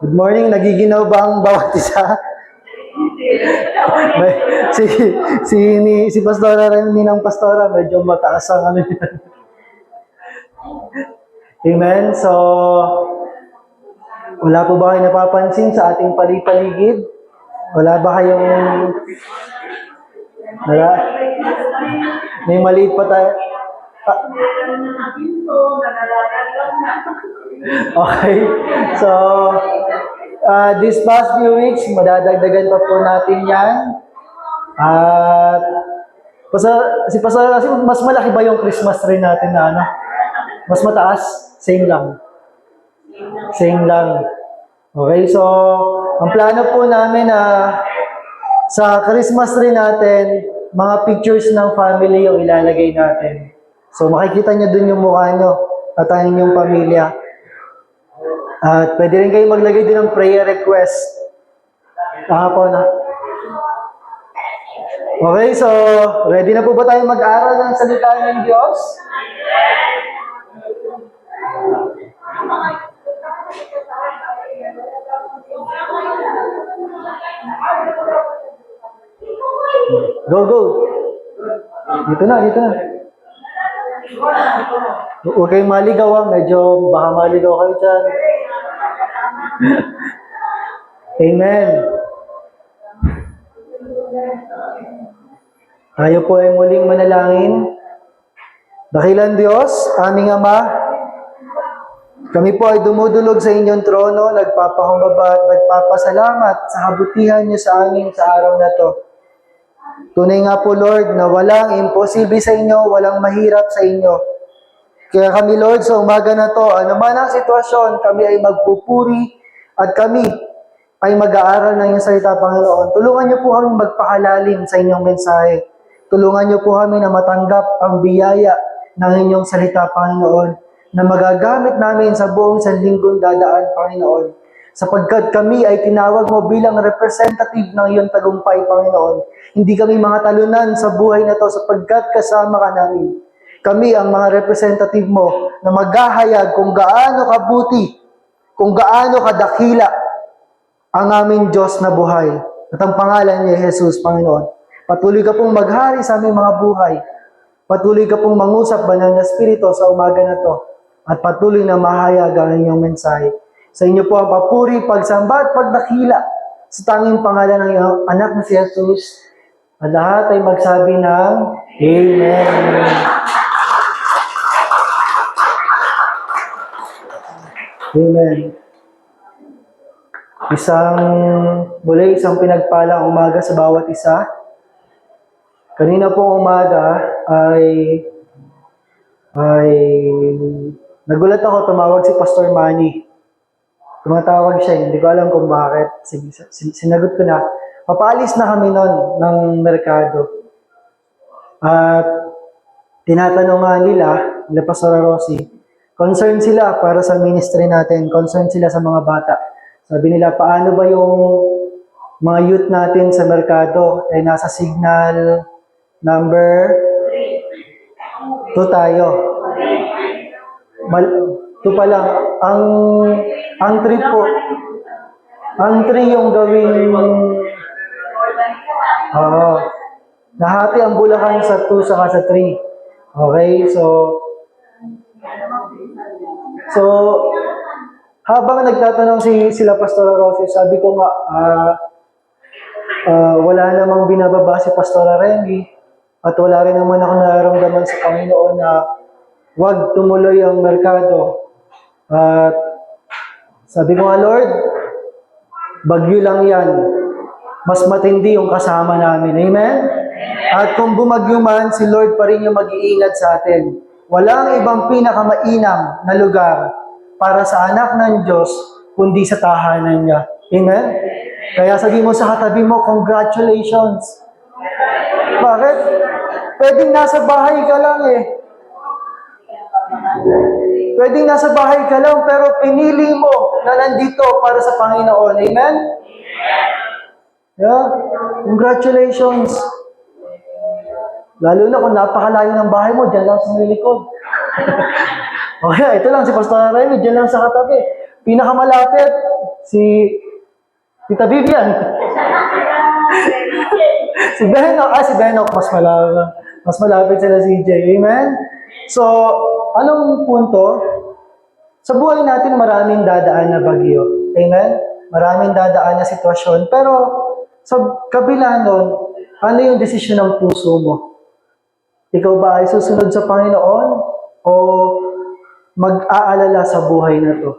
Good morning, nagiginaw ba ang bawat isa? May, si si Pastora rin, ninang Pastora, medyo mataas ang ano yan. Amen. So, wala po ba kayo napapansin sa ating paligid? Wala ba kayong wala? May maliit pa tayo. Okay. So, this past few weeks, madadagdagan pa po natin yan. At si Pastor, kasi mas malaki ba yung Christmas tree natin na ano? Mas mataas? Same lang. Same lang. Okay, so ang plano po namin na sa Christmas tree natin, mga pictures ng family yung ilalagay natin. So makikita nyo dun yung mukha nyo at ang inyong pamilya. At pwede rin kayo maglagay din ng prayer request. Kahapon na. Okay, so ready na po ba tayo mag-aral ng salita ng Diyos? Go, go. Dito na, dito na. Huwag kayong maligaw, ha? Medyo baka maligaw kayo dyan. Amen. Tayo po ay muling manalangin. Dakilang Diyos, aming Ama, kami po ay dumudulog sa inyong trono, nagpapakumbaba at nagpapasalamat sa kabutihan niyo sa amin sa araw na to. Tunay nga po, Lord, na walang imposible sa inyo, walang mahirap sa inyo. Kaya kami, Lord, sa umaga na to, ano man ang sitwasyon, kami ay magpupuri at kami ay mag-aaral ng iyong salita, Panginoon. Tulungan niyo po kami magpakalalim sa inyong mensahe. Tulungan niyo po kami na matanggap ang biyaya ng inyong salita, Panginoon, na magagamit namin sa buong isang linggong dadaan, Panginoon. Sapagkat kami ay tinawag mo bilang representative ng iyong tagumpay, Panginoon. Hindi kami mga talunan sa buhay na to sapagkat kasama ka namin. Kami ang mga representative mo na maghahayag kung gaano kabuti, kung gaano kadakila ang aming Diyos na buhay. At ang pangalan niya, Jesus, Panginoon. Patuloy ka pong maghari sa aming mga buhay. Patuloy ka pong mangusap, Banal na Espiritu, sa umaga na to. At patuloy na mahayag ang inyong mensahe. Sa inyo po ang papuri, pagsamba at pagdakila sa tanging pangalan ng iyong anak na si Jesus. At lahat ay magsabi ng Amen. Amen. Isang pinagpalang umaga sa bawat isa. Kanina po umaga ay nagulat ako, tumawag si Pastor Manny. Tumatawag siya, hindi ko alam kung bakit. Sinagot ko na, papaalis na kami nun ng merkado. At tinatanong nga nila Pastor Rosie, concerned sila para sa ministry natin, concerned sila sa mga bata. Sabi nila, paano ba yung mga youth natin sa merkado? Eh, nasa signal number 2 tayo. 2 pa lang. Ang 3 po. Ang 3 yung gawing nahati ang Bulacan sa 2 saka sa 3. Okay, so habang nagtatanong sila Pastor Rosie, sabi ko nga, wala namang binababa si Pastor Rengi at wala rin naman ako nararamdaman sa Panginoon na wag tumuloy ang merkado. At sabi ko nga, Lord, bagyo lang yan. Mas matindi yung kasama namin. Amen? At kung bumagyo man, si Lord pa rin yung mag-iingat sa atin. Walang ibang pinakamainam na lugar para sa anak ng Diyos, kundi sa tahanan niya. Amen? Kaya sabi mo sa katabi mo, congratulations. Bakit? Pwedeng nasa bahay ka lang eh. Pwedeng nasa bahay ka lang, pero pinili mo na nandito para sa Panginoon. Amen? Yeah? Congratulations. Lalo na kung napakalayo ng bahay mo, dyan lang sa may likod. Okay, ito lang si Pastor Remy, dyan lang sa katabi. Pinakamalapit, Si Tita Vivian. Si Benok, mas malapit sila si CJ. Amen? So, anong punto? Sa buhay natin, maraming dadaan na bagyo. Amen? Maraming dadaan na sitwasyon. Pero, sa kabila nun, ano yung desisyon ng puso mo? Ikaw ba ay susunod sa Panginoon o mag-aalala sa buhay na to?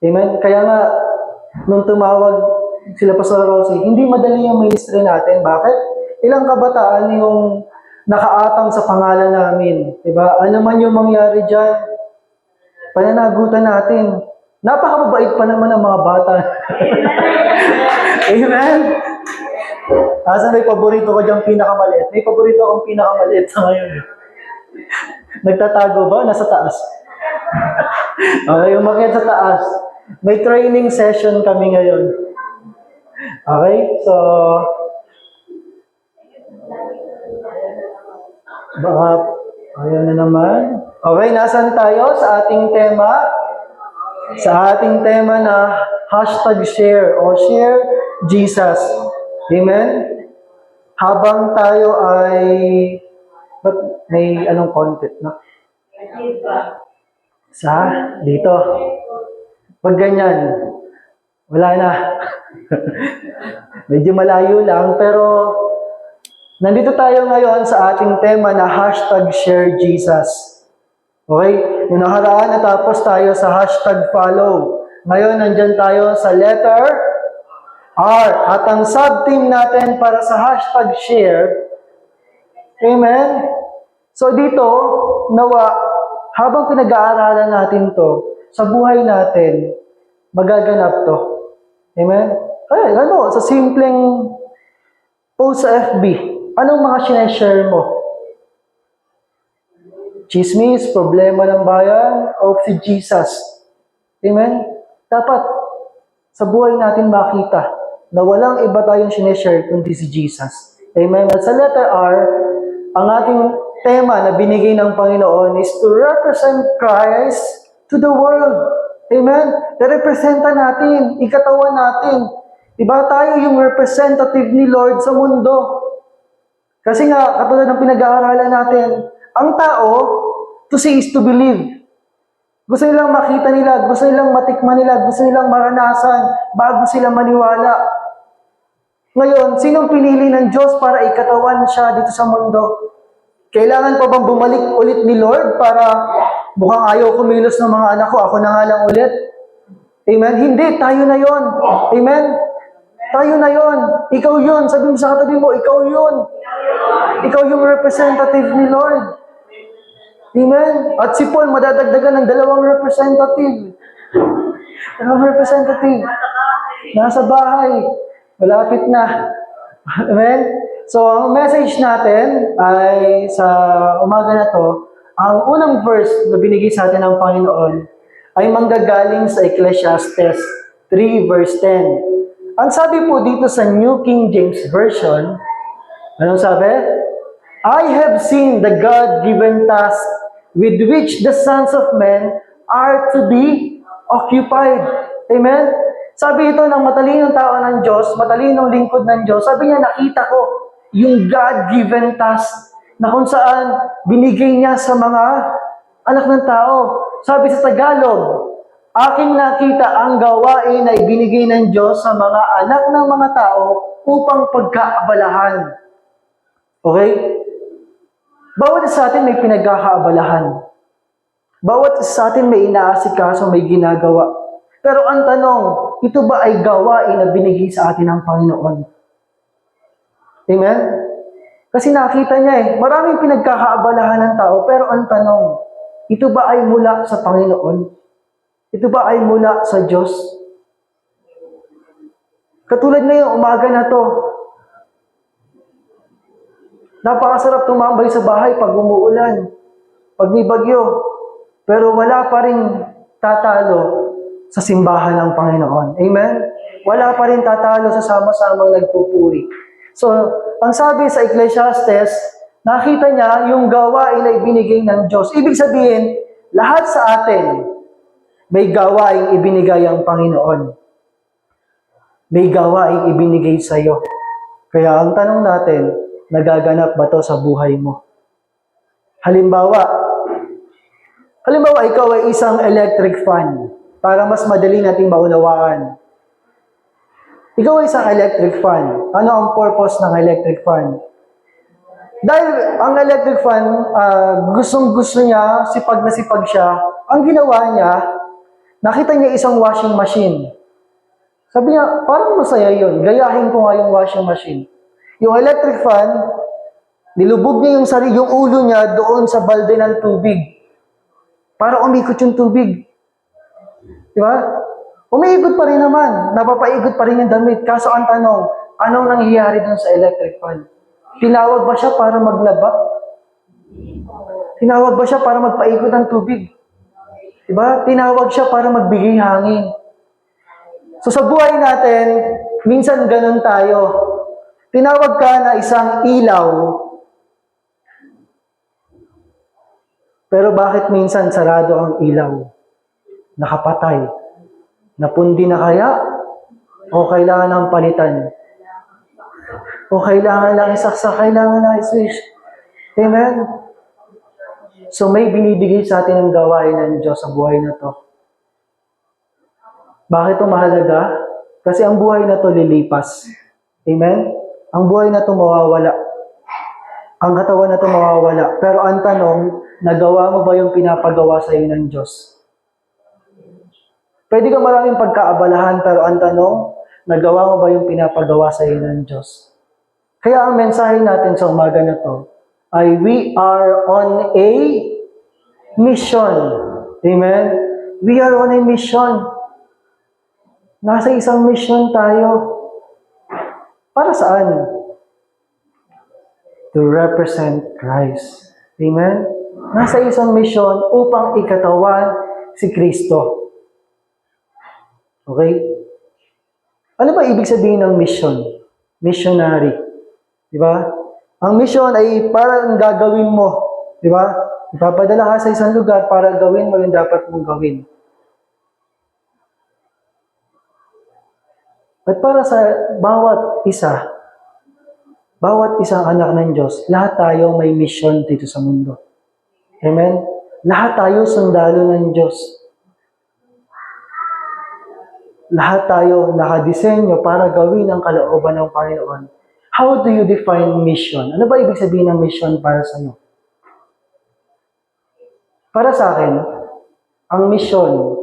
Amen? Kaya nga, nung tumawag sila Pastor Rosie, hindi madali yung ministry natin. Bakit? Ilang kabataan yung nakaatang sa pangalan namin. Diba? Ano man yung mangyari dyan, pananagutan natin. Napakababait pa naman ng mga bata. Amen? Asa may paborito ko dyan pinakamaliit? May paborito akong pinakamaliit sa ngayon. Nagtatago ba? Nasa taas. Okay, umakyat sa taas. May training session kami ngayon. Okay, so baka ayaw na naman. Okay, nasan tayo sa ating tema? Sa ating tema na #share o share Jesus. Amen? Habang tayo ay ba't may anong content, no? Dito. Pag ganyan, wala na. Medyo malayo lang, pero nandito tayo ngayon sa ating tema na #ShareJesus. Okay? Yung nakaraan, natapos tayo sa #follow. Ngayon, nandyan tayo sa letter R. At ang sub-team natin para sa #share, amen? So dito, nawa, habang pinag-aaralan natin to, sa buhay natin, magaganap to. Amen? Kaya, sa simpleng post sa FB, anong mga sineshare mo? Chismis, problema ng bayan, o si Jesus? Amen? Dapat, sa buhay natin makita na walang iba tayong sineshare kundi si Jesus. Amen? At sa letter R, ang ating tema na binigay ng Panginoon is to represent Christ to the world. Amen? Representa natin, ikatawan natin. Diba tayo yung representative ni Lord sa mundo? Kasi nga, katulad ng pinag-aaralan natin, ang tao, to see is to believe. Gusto nilang makita nila, gusto nilang matikman nila, gusto nilang maranasan bago sila maniwala. Ngayon, sinong pinili ng Diyos para ikatawan siya dito sa mundo? Kailangan pa bang bumalik ulit ni Lord para mukhang ayaw kumilos ng mga anak ko, ako na nga lang ulit? Amen? Hindi, tayo na yon. Amen? Tayo na yon. Ikaw yun. Sabi mo sa katabi mo, ikaw yun. Ikaw yung representative ni Lord. Amen? At si Paul, madadagdagan ng 2 representative. 2 representative. Nasa bahay. Malapit na. Amen? So, ang message natin ay sa umaga na to, ang unang verse na binigay sa atin ng Panginoon ay manggagaling sa Ecclesiastes 3 verse 10. Ang sabi po dito sa New King James Version, anong sabi? I have seen the God-given task with which the sons of men are to be occupied. Amen? Sabi ito ng matalinong tao ng Diyos, matalinong lingkod ng Diyos, sabi niya, nakita ko yung God-given task na kung saan binigay niya sa mga anak ng tao. Sabi sa Tagalog, aking nakita ang gawain na ibinigay ng Diyos sa mga anak ng mga tao upang pagkaabalahan. Okay? Bawat sa atin may pinagkakaabalahan. Bawat sa atin may inaasikaso, may ginagawa. Pero ang tanong, ito ba ay gawain na binigay sa atin ng Panginoon? Amen? Kasi nakita niya maraming pinagkakaabalahan ng tao, pero ang tanong, ito ba ay mula sa Panginoon? Ito ba ay mula sa Diyos? Katulad ngayong umaga na to, napakasarap tumambay sa bahay pag umuulan, pag may bagyo, pero wala pa rin tatalo sa simbahan ng Panginoon. Amen? Wala pa rin tatalo sa sama-samang nagpupuri. So, ang sabi sa Ecclesiastes, nakita niya yung gawain na ibinigay ng Diyos. Ibig sabihin, lahat sa atin, May gawaing ibinigay ang Panginoon. May gawaing ibinigay sa iyo. Kaya ang tanong natin, nagaganap ba to sa buhay mo? Halimbawa, ikaw ay isang electric fan para mas madali nating maunawaan. Ikaw ay isang electric fan. Ano ang purpose ng electric fan? Dahil ang electric fan, gustong-gusto niya, sipag na sipag siya, ang ginawa niya, nakita niya isang washing machine. Sabi niya, parang masaya yun. Gayahin ko nga yung washing machine. Yung electric fan, nilubog niya yung ulo niya doon sa balde ng tubig. Para umikot yung tubig. Di ba? Umiikot pa rin naman. Napapaigot pa rin yung damit. Kaso ang tanong, anong nangyayari doon sa electric fan? Tinawag ba siya para maglaba? Tinawag ba siya para magpaikot ng tubig? Di ba? Tinawag siya para magbigay hangin. So sa buhay natin, minsan ganun tayo. Tinawag ka na isang ilaw, pero bakit minsan sarado ang ilaw? Nakapatay. Napundi na kaya? O kailangan ng palitan? O kailangan lang isaksa, kailangan lang iswish? Amen? So may binibigay sa atin ang gawain ng Diyos sa buhay na to. Bakit ito mahalaga? Kasi ang buhay na to lilipas. Amen? Ang buhay na to mawawala. Ang katawan na to mawawala. Pero ang tanong, nagawa mo ba yung pinapagawa sa iyo ng Diyos? Pwede ka maraming pagkaabalahan, pero ang tanong, nagawa mo ba yung pinapagawa sa iyo ng Diyos? Kaya ang mensahe natin sa umaga na to ay we are on a mission. Amen? We are on a mission. Nasa isang mission tayo. Para saan? To represent Christ. Amen? Nasa isang mission upang ikatawan si Kristo. Okay? Ano ba ibig sabihin ng mission? Missionary. Di ba? Ang mission ay parang gagawin mo. Di ba? Ipapadala ka sa isang lugar para gawin mo yung dapat mong gawin. At para sa bawat isang anak ng Diyos, lahat tayo may mission dito sa mundo. Amen? Lahat tayo sundalo ng Diyos. Lahat tayo nakadisenyo para gawin ang kalooban ng Panginoon. How do you define mission? Ano ba ibig sabihin ng mission para sa iyo? Para sa akin, ang mission,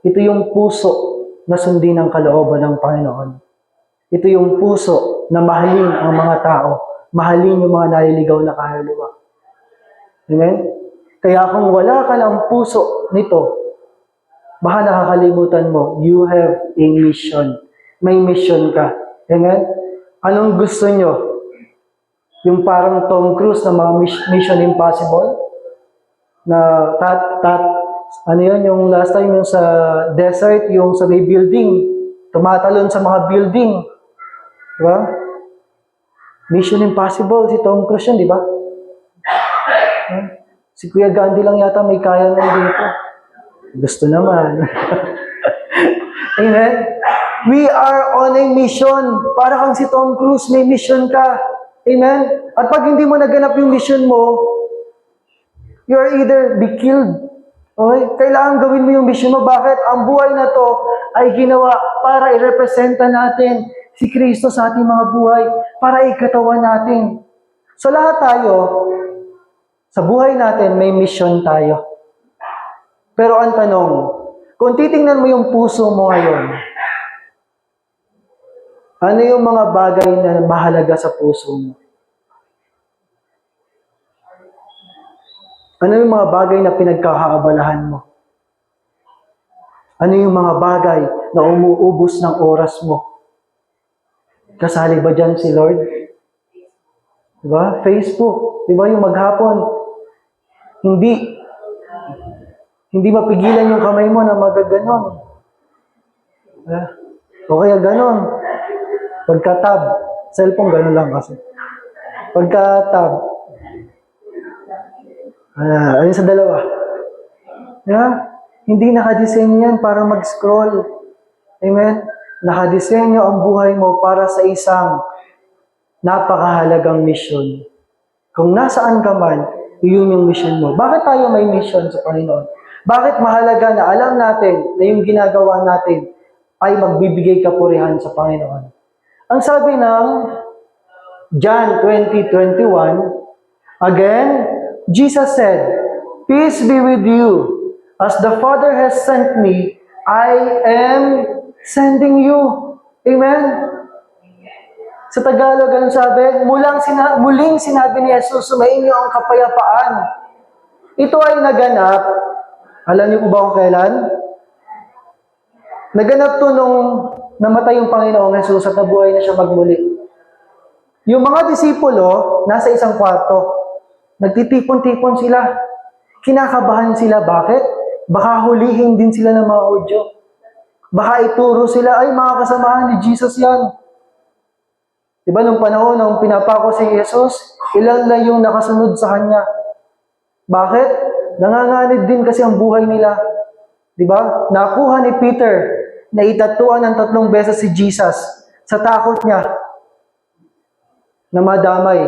ito yung puso na sundin ang kalooban ng Panginoon. Ito yung puso na mahalin ang mga tao, mahalin yung mga naliligaw na kaluluwa. Amen? Kaya kung wala ka ng puso nito, baka nakakalimutan mo, you have a mission. May mission ka. Amen? Anong gusto nyo? Yung parang Tom Cruise na mga Mission Impossible? Na ano yun, yung last time yung sa desert, yung sa may building, tumatalon sa mga building. Diba? Mission Impossible, si Tom Cruise yun, di ba? Si Kuya Gandhi lang yata may kaya na dito. Gusto naman. Amen? We are on a mission. Para kang si Tom Cruise, may mission ka. Amen? At pag hindi mo naganap yung mission mo, you are either be killed. Okay? Kailangan gawin mo yung mission mo. Bakit? Ang buhay na to ay ginawa para i-representa natin si Kristo sa ating mga buhay, para ikatawan natin. So lahat tayo, sa buhay natin, may mission tayo. Pero ang tanong, kung titingnan mo yung puso mo ngayon, ano yung mga bagay na mahalaga sa puso mo? Ano yung mga bagay na pinagkakaabalahan mo? Ano yung mga bagay na umuubos ng oras mo? Kasali ba dyan si Lord? Diba? Facebook. Diba yung maghapon? Hindi mapigilan yung kamay mo na magaganon. O kaya ganon. Pagka-tab. Cellphone, ganon lang kasi. Pagka-tab. Ayun sa dalawa. Yeah? Hindi nakadesenyo yan para mag-scroll. Amen? Nakadesenyo ang buhay mo para sa isang napakahalagang misyon. Kung nasaan ka man, iyon yung mission mo. Bakit tayo may mission sa Panginoon? Bakit mahalaga na alam natin na yung ginagawa natin ay magbibigay kapurihan sa Panginoon? Ang sabi ng John 20:21, again, Jesus said, "Peace be with you. As the Father has sent me, I am sending you." Amen? Sa Tagalog, anong sabi? Muling sinabi ni Jesus, sumainyo ang kapayapaan. Ito ay naganap, alam niyo po ba kung kailan? Naganap to nung namatay yung Panginoong Jesus at nabuhay na siya magmuli. Yung mga disipulo, nasa isang kwarto. Nagtitipon-tipon sila. Kinakabahan sila. Bakit? Baka hulihin din sila ng mga Hudyo. Baka ituro sila, ay mga kasamahan ni Jesus yan. Diba nung panahon nung pinapako si Jesus, ilan lang yung nakasunod sa Kanya. Bakit? Nanganganib din kasi ang buhay nila. Diba? Nakuha ni Peter na itatuan ng 3 beses si Jesus sa takot niya na madamay.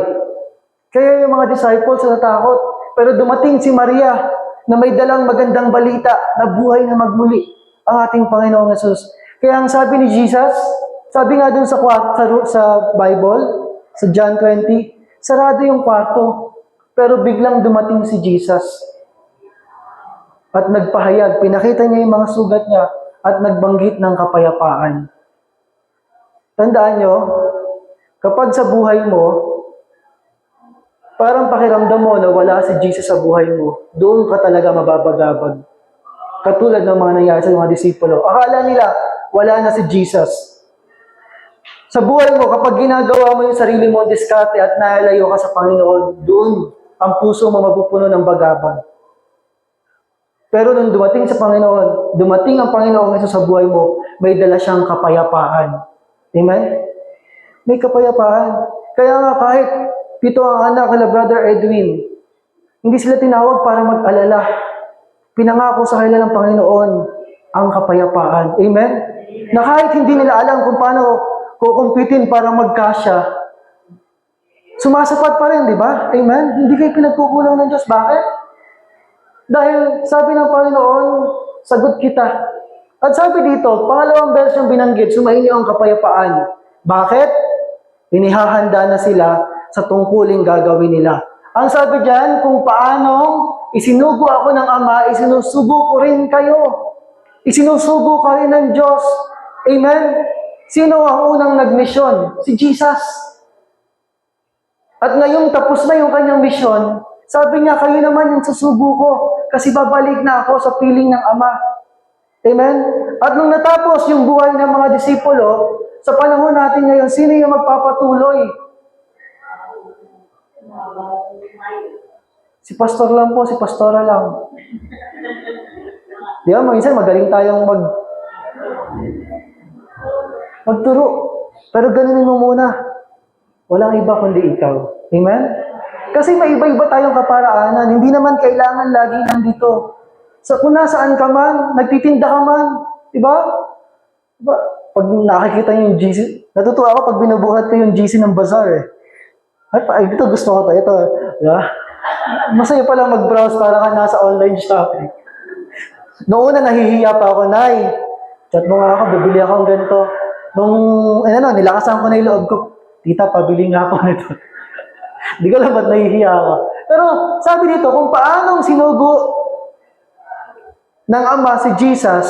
Kaya yung mga disciples natakot. Pero dumating si Maria na may dalang magandang balita na buhay na magmuli ang ating Panginoong Jesus. Kaya ang sabi ni Jesus, sabi nga dun sa Bible, sa John 20, sarado yung kwarto. Pero biglang dumating si Jesus. At nagpahayag, pinakita niya yung mga sugat niya at nagbanggit ng kapayapaan. Tandaan nyo, kapag sa buhay mo, parang pakiramdam mo na wala si Jesus sa buhay mo, doon ka talaga mababagabag. Katulad ng mga nangyari sa mga disipulo. Akala nila, wala na si Jesus. Sa buhay mo, kapag ginagawa mo yung sarili mo diskarte at nalalayo ka sa Panginoon, doon ang puso mo mapupuno ng bagabag. Pero nung dumating sa Panginoon, dumating ang Panginoon sa buhay mo, may dala siyang kapayapaan. Amen? May kapayapaan. Kaya nga kahit 7 ang anak nila Brother Edwin, hindi sila tinawag para mag-alala. Pinangako sa kanila ng Panginoon ang kapayapaan. Amen? Na kahit hindi nila alam kung paano kukumpitin para magkasya, sumasapat pa rin, di ba? Amen? Hindi kayo pinagkukulang ng Diyos. Bakit? Dahil sabi ng Panginoon, sagot kita. At sabi dito, pangalawang verse yung binanggit, sumainyo ang kapayapaan. Bakit? Inihahanda na sila sa tungkuling gagawin nila. Ang sabi dyan, kung paanong isinugo ako ng Ama, isinusugo ko rin kayo. Isinusugo ka rin ng Diyos. Amen? Sino ang unang nagmisyon? Si Jesus. At ngayong tapos na yung kanyang misyon, sabi niya, kayo naman yung susugo ko kasi babalik na ako sa piling ng Ama. Amen? At nung natapos yung buhay ng mga disipulo, sa panahon natin ngayon, sino yung magpapatuloy? Si pastor lang po, si pastora lang. Di ba, minsan magaling tayong magturo. Pero ganunin mo muna. Walang iba kundi ikaw. Amen? Kasi may iba-iba tayong kaparaanan. Hindi naman kailangan lagi nandito. So, kung nasaan ka man, nagtitinda ka man, di ba? Diba? Pag nakikita niyo yung GC, natutuwa ako pag binubuhat ko yung GC ng bazaar eh. Ay, ito gusto ko ito. Diba? Masaya pala mag-browse para ka nasa online shopping. Noong una nahihiya pa ako, Nay, chat mo nga ako, bibili ako ng ganito. Nung, nilakasan ko na yung loob ko, Tita, pabili nga ako nito. Di ko alam ba't nahihiya ako. Pero sabi dito, kung paanong sinugo ng Ama si Jesus,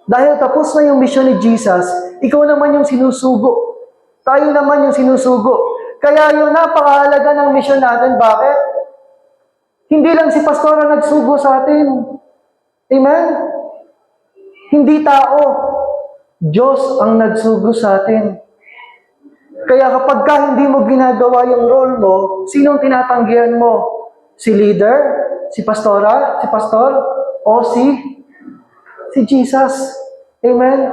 dahil tapos na yung mission ni Jesus, ikaw naman yung sinusugo. Tayo naman yung sinusugo. Kaya yung napakahalaga ng mission natin, bakit? Hindi lang si pastor ang nagsugo sa atin. Amen? Hindi tao. Diyos ang nagsugo sa atin. Kaya kapag ka hindi mo ginagawa yung role mo, sinong tinatanggihan mo? Si leader? Si pastora? Si pastor? O si Jesus? Amen?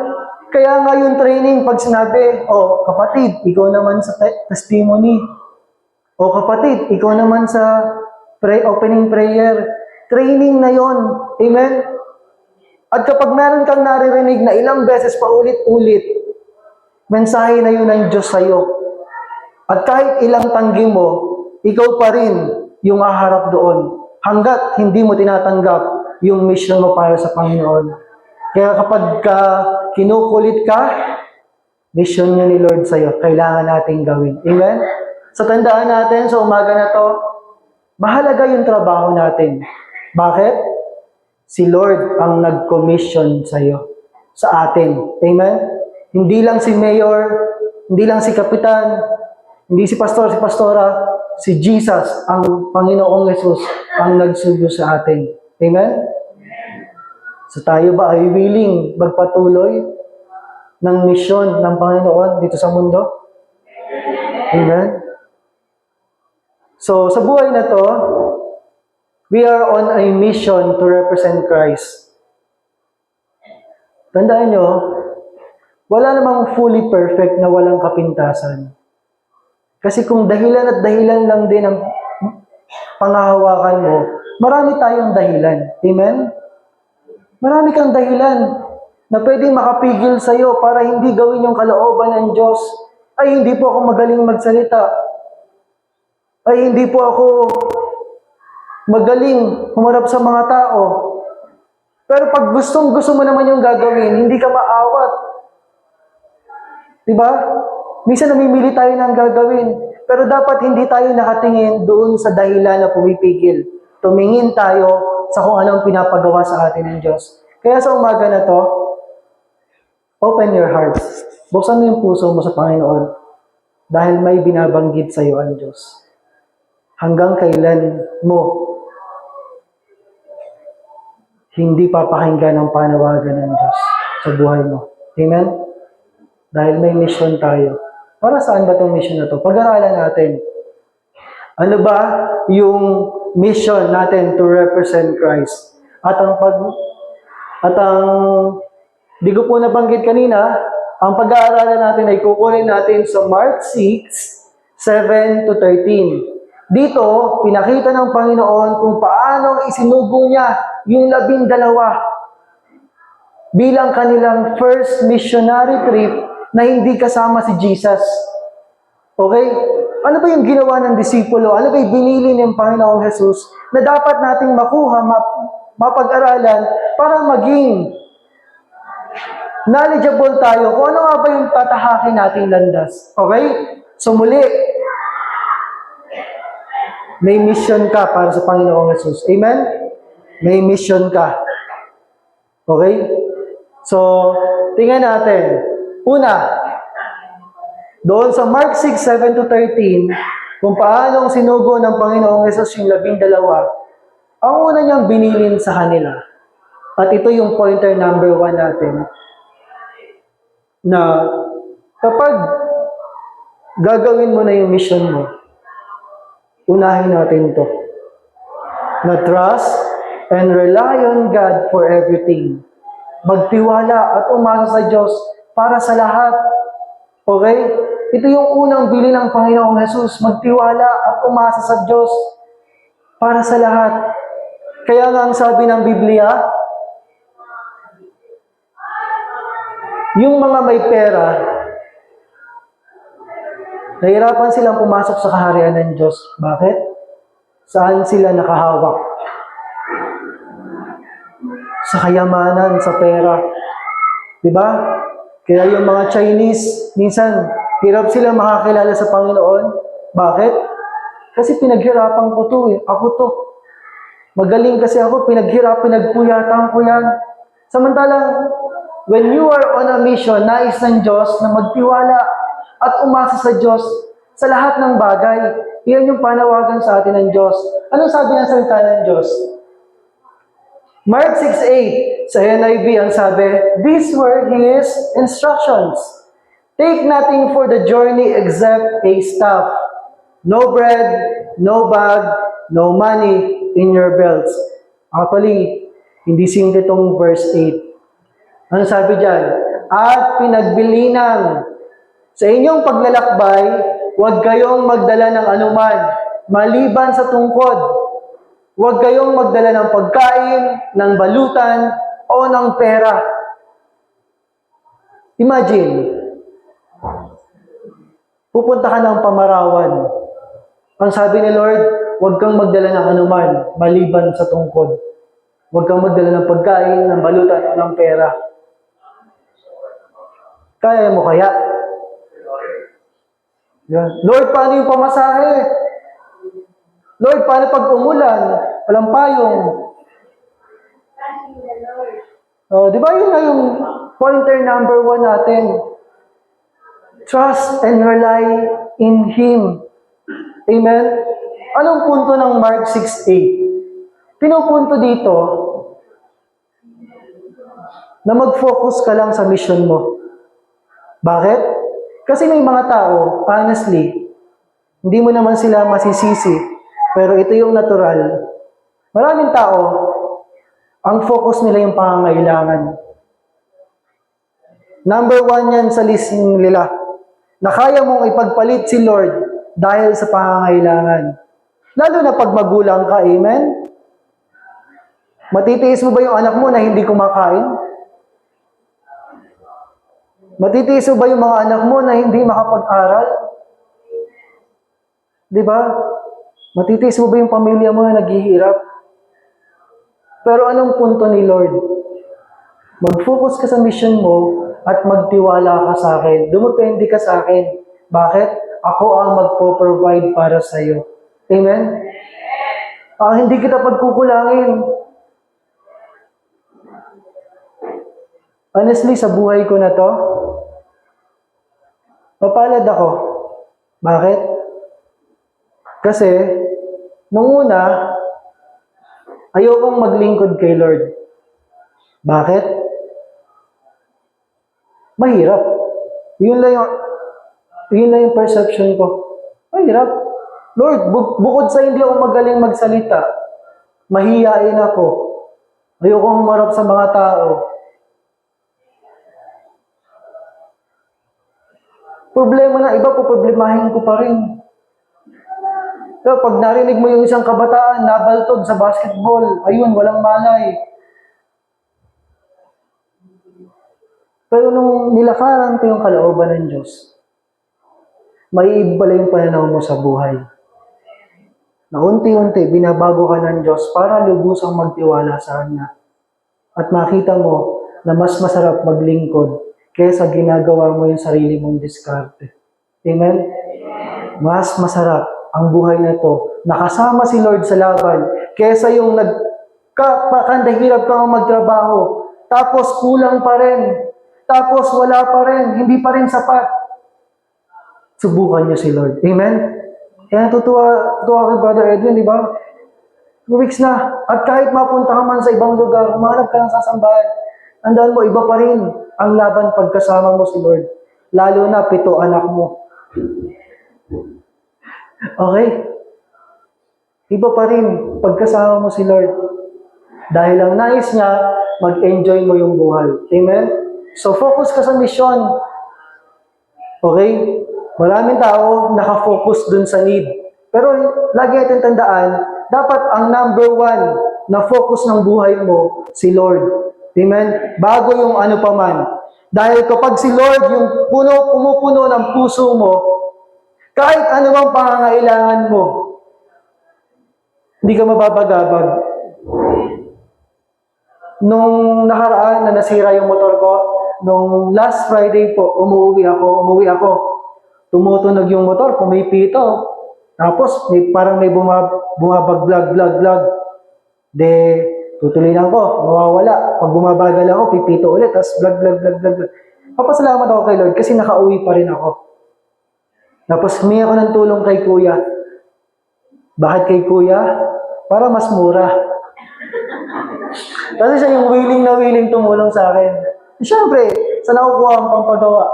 Kaya nga yung training, pag sinabi, kapatid, ikaw naman sa testimony. O kapatid, ikaw naman sa opening prayer. Training na yon. Amen? At kapag meron kang naririnig na ilang beses paulit-ulit, mensahe na yun ng Diyos sa'yo. At kahit ilang tanggi mo, ikaw pa rin yung haharap doon. Hanggat hindi mo tinatanggap yung mission mo para sa Panginoon. Kaya kapag kinukulit ka, mission niya ni Lord sa'yo, kailangan natin gawin. Amen? So tandaan natin sa umaga na to, mahalaga yung trabaho natin. Bakit? Si Lord ang nag-commission sa'yo, sa atin. Amen? Hindi lang si mayor, hindi lang si kapitan, hindi si pastor, si pastora, si Jesus, ang Panginoong Yesus, ang nagsugo sa atin. Amen? So tayo ba ay willing magpatuloy ng misyon ng Panginoon dito sa mundo? Amen? So, sa buhay na to, we are on a mission to represent Christ. Tandaan nyo, wala namang fully perfect na walang kapintasan. Kasi kung dahilan at dahilan lang din ang pangahawakan mo, marami tayong dahilan. Amen? Marami kang dahilan na pwedeng makapigil sa'yo para hindi gawin yung kalooban ng Diyos. Ay, hindi po ako magaling magsalita. Ay, hindi po ako magaling humarap sa mga tao. Pero pag gusto mo naman yung gagawin, hindi ka maawat. Diba? Minsan namimili tayo ng gagawin. Pero dapat hindi tayo nakatingin doon sa dahilan na pumipigil. Tumingin tayo sa kung anong pinapagawa sa atin ng Diyos. Kaya sa umaga na to, open your hearts. Buksan mo yung puso mo sa Panginoon. Dahil may binabanggit sa iyo ang Diyos. Hanggang kailan mo hindi papakinggan ang panawagan ng Diyos sa buhay mo. Amen? Dahil may mission tayo. Para saan ba itong mission na to? Pag-aralan natin. Ano ba yung mission natin to represent Christ? Di ko po nabanggit kanina, ang pag-aaralan natin ay kukunin natin sa Mark 6:7-13. Dito, pinakita ng Panginoon kung paano isinugo niya yung 12 bilang kanilang first missionary trip na hindi kasama si Jesus. Okay? Ano ba yung ginawa ng disipulo? Ano ba yung binili ng Panginoong Jesus na dapat nating makuha, mapag-aralan para maging knowledgeable tayo kung ano nga ba yung tatahakin nating landas. Okay? So muli, may mission ka para sa Panginoong Jesus. Amen? May mission ka. Okay? So, tingnan natin. Una, doon sa Mark 6:7-13, kung paanong sinugo ng Panginoong Jesus yung 12, ang una niyang binilin sa kanila. At ito yung pointer number 1 natin. Na kapag gagawin mo na yung mission mo, unahin natin to. Na trust and rely on God for everything. Magtiwala at umasa sa Diyos para sa lahat. Okay? Ito yung unang bilin ng Panginoong Jesus. Magtiwala at umasa sa Diyos para sa lahat. Kaya nga ang sabi ng Biblia, yung mga may pera, nahirapan silang pumasok sa kaharian ng Diyos. Bakit? Saan sila nakahawak? Sa kayamanan, sa pera. Diba? Kaya yung mga Chinese, minsan, hirap sila makakilala sa Panginoon. Bakit? Kasi pinaghirapan ko to eh. Ako to. Magaling kasi ako, pinagpuyatan ko yan. Samantalang, when you are on a mission, nais ng Diyos na magtiwala at umasa sa Diyos sa lahat ng bagay. Iyan yung panawagan sa atin ng Diyos. Anong sabi ng salita ng Diyos? Mark 6:8 sa NIV ang sabi, these were His instructions. Take nothing for the journey except a staff. No bread, no bag, no money in your belts. Actually, hindi simple itong verse 8. Ano sabi dyan? At pinagbilinang sa inyong paglalakbay, huwag kayong magdala ng anuman, maliban sa tungkod. Huwag kayong magdala ng pagkain, ng balutan, o ng pera. Imagine, pupunta ka ng Pamarawan. Ang sabi ni Lord, huwag kang magdala ng anuman maliban sa tungkod. Huwag kang magdala ng pagkain, ng balutan o ng pera. Kaya mo kaya? Yan. Lord, paano yung pamasahe? Lord, paano pag umulan? Walang payong. Di ba yun na yung pointer number 1 natin? Trust and rely in Him. Amen? Anong punto ng Mark 6:8? Pinupunto dito na mag-focus ka lang sa mission mo. Bakit? Kasi may mga tao, honestly, hindi mo naman sila masisisi, pero ito yung natural. Maraming tao, ang focus nila yung pangangailangan. Number 1 yan sa list nila, na kaya mong ipagpalit si Lord dahil sa pangangailangan. Lalo na pag magulang ka, amen? Matitiis mo ba yung anak mo na hindi kumakain? Matitiis mo ba yung mga anak mo na hindi makapag-aral? Di ba? Matitiis mo ba yung pamilya mo na naghihirap? Pero anong punto ni Lord? Mag-focus ka sa mission mo at magtiwala ka sa akin. Dumepende ka sa akin. Bakit? Ako ang magpo-provide para sa iyo. Amen? Hindi kita pagkukulangin. Honestly, sa buhay ko na to, mapalad ako. Bakit? Kasi, nung una, ayokong maglingkod kay Lord. Bakit? Mahirap. Yun lang yung perception ko. Mahirap. Lord, bukod sa hindi ako magaling magsalita, mahihain ako. Ayokong humarap sa mga tao. Problema na iba, poproblemahin ko pa rin. Pero pag narinig mo yung isang kabataan, nabaltod sa basketball, ayun, walang malay. Pero nung nilakaran ko yung kalooban ng Diyos, maiiba yung pananaw mo sa buhay. Na unti-unti, binabago ka ng Diyos para lubusang magtiwala sa Kanya. At makita mo na mas masarap maglingkod kaysa ginagawa mo yung sarili mong diskarte. Amen? Mas masarap ang buhay na to. Nakasama si Lord sa laban kaysa yung nagkakandahirap ka magtrabaho. Tapos kulang pa rin. Tapos wala pa rin. Hindi pa rin sapat. Subukan niyo si Lord. Amen? Kaya natutuwa kay Brother Edwin, di ba? 2 weeks na. At kahit mapunta ka man sa ibang lugar, humanap ka ng sasambahan. Tandaan mo, iba pa rin ang laban pagkasama mo si Lord. Lalo na 7 anak mo. Okay? Iba pa rin pagkasama mo si Lord. Dahil ang nais niya, mag-enjoy mo yung buhay. Amen? So, focus ka sa mission. Okay? Maraming tao nakafocus dun sa need. Pero lagi natin tandaan, dapat ang number 1 na focus ng buhay mo, si Lord. Amen? Bago yung ano pa man. Dahil kapag si Lord yung pumupuno ng puso mo, kahit anumang pangangailangan mo, hindi ka mababagabag. Nung nakaraan na nasira yung motor ko, nung last Friday po, umuwi ako. Tumutunog yung motor, pumipito. Tapos, parang may bumabag-vlog. Tutuloy lang ko, mawawala. Pag bumabagal ako, pipito ulit, tapos vlog. Papasalamat ako kay Lord kasi nakauwi pa rin ako. Tapos, humingi ako ng tulong kay Kuya. Bakit kay Kuya? Para mas mura. Kasi siya yung willing tumulong sa akin. Siyempre, saan ako kuha ang pampagawa?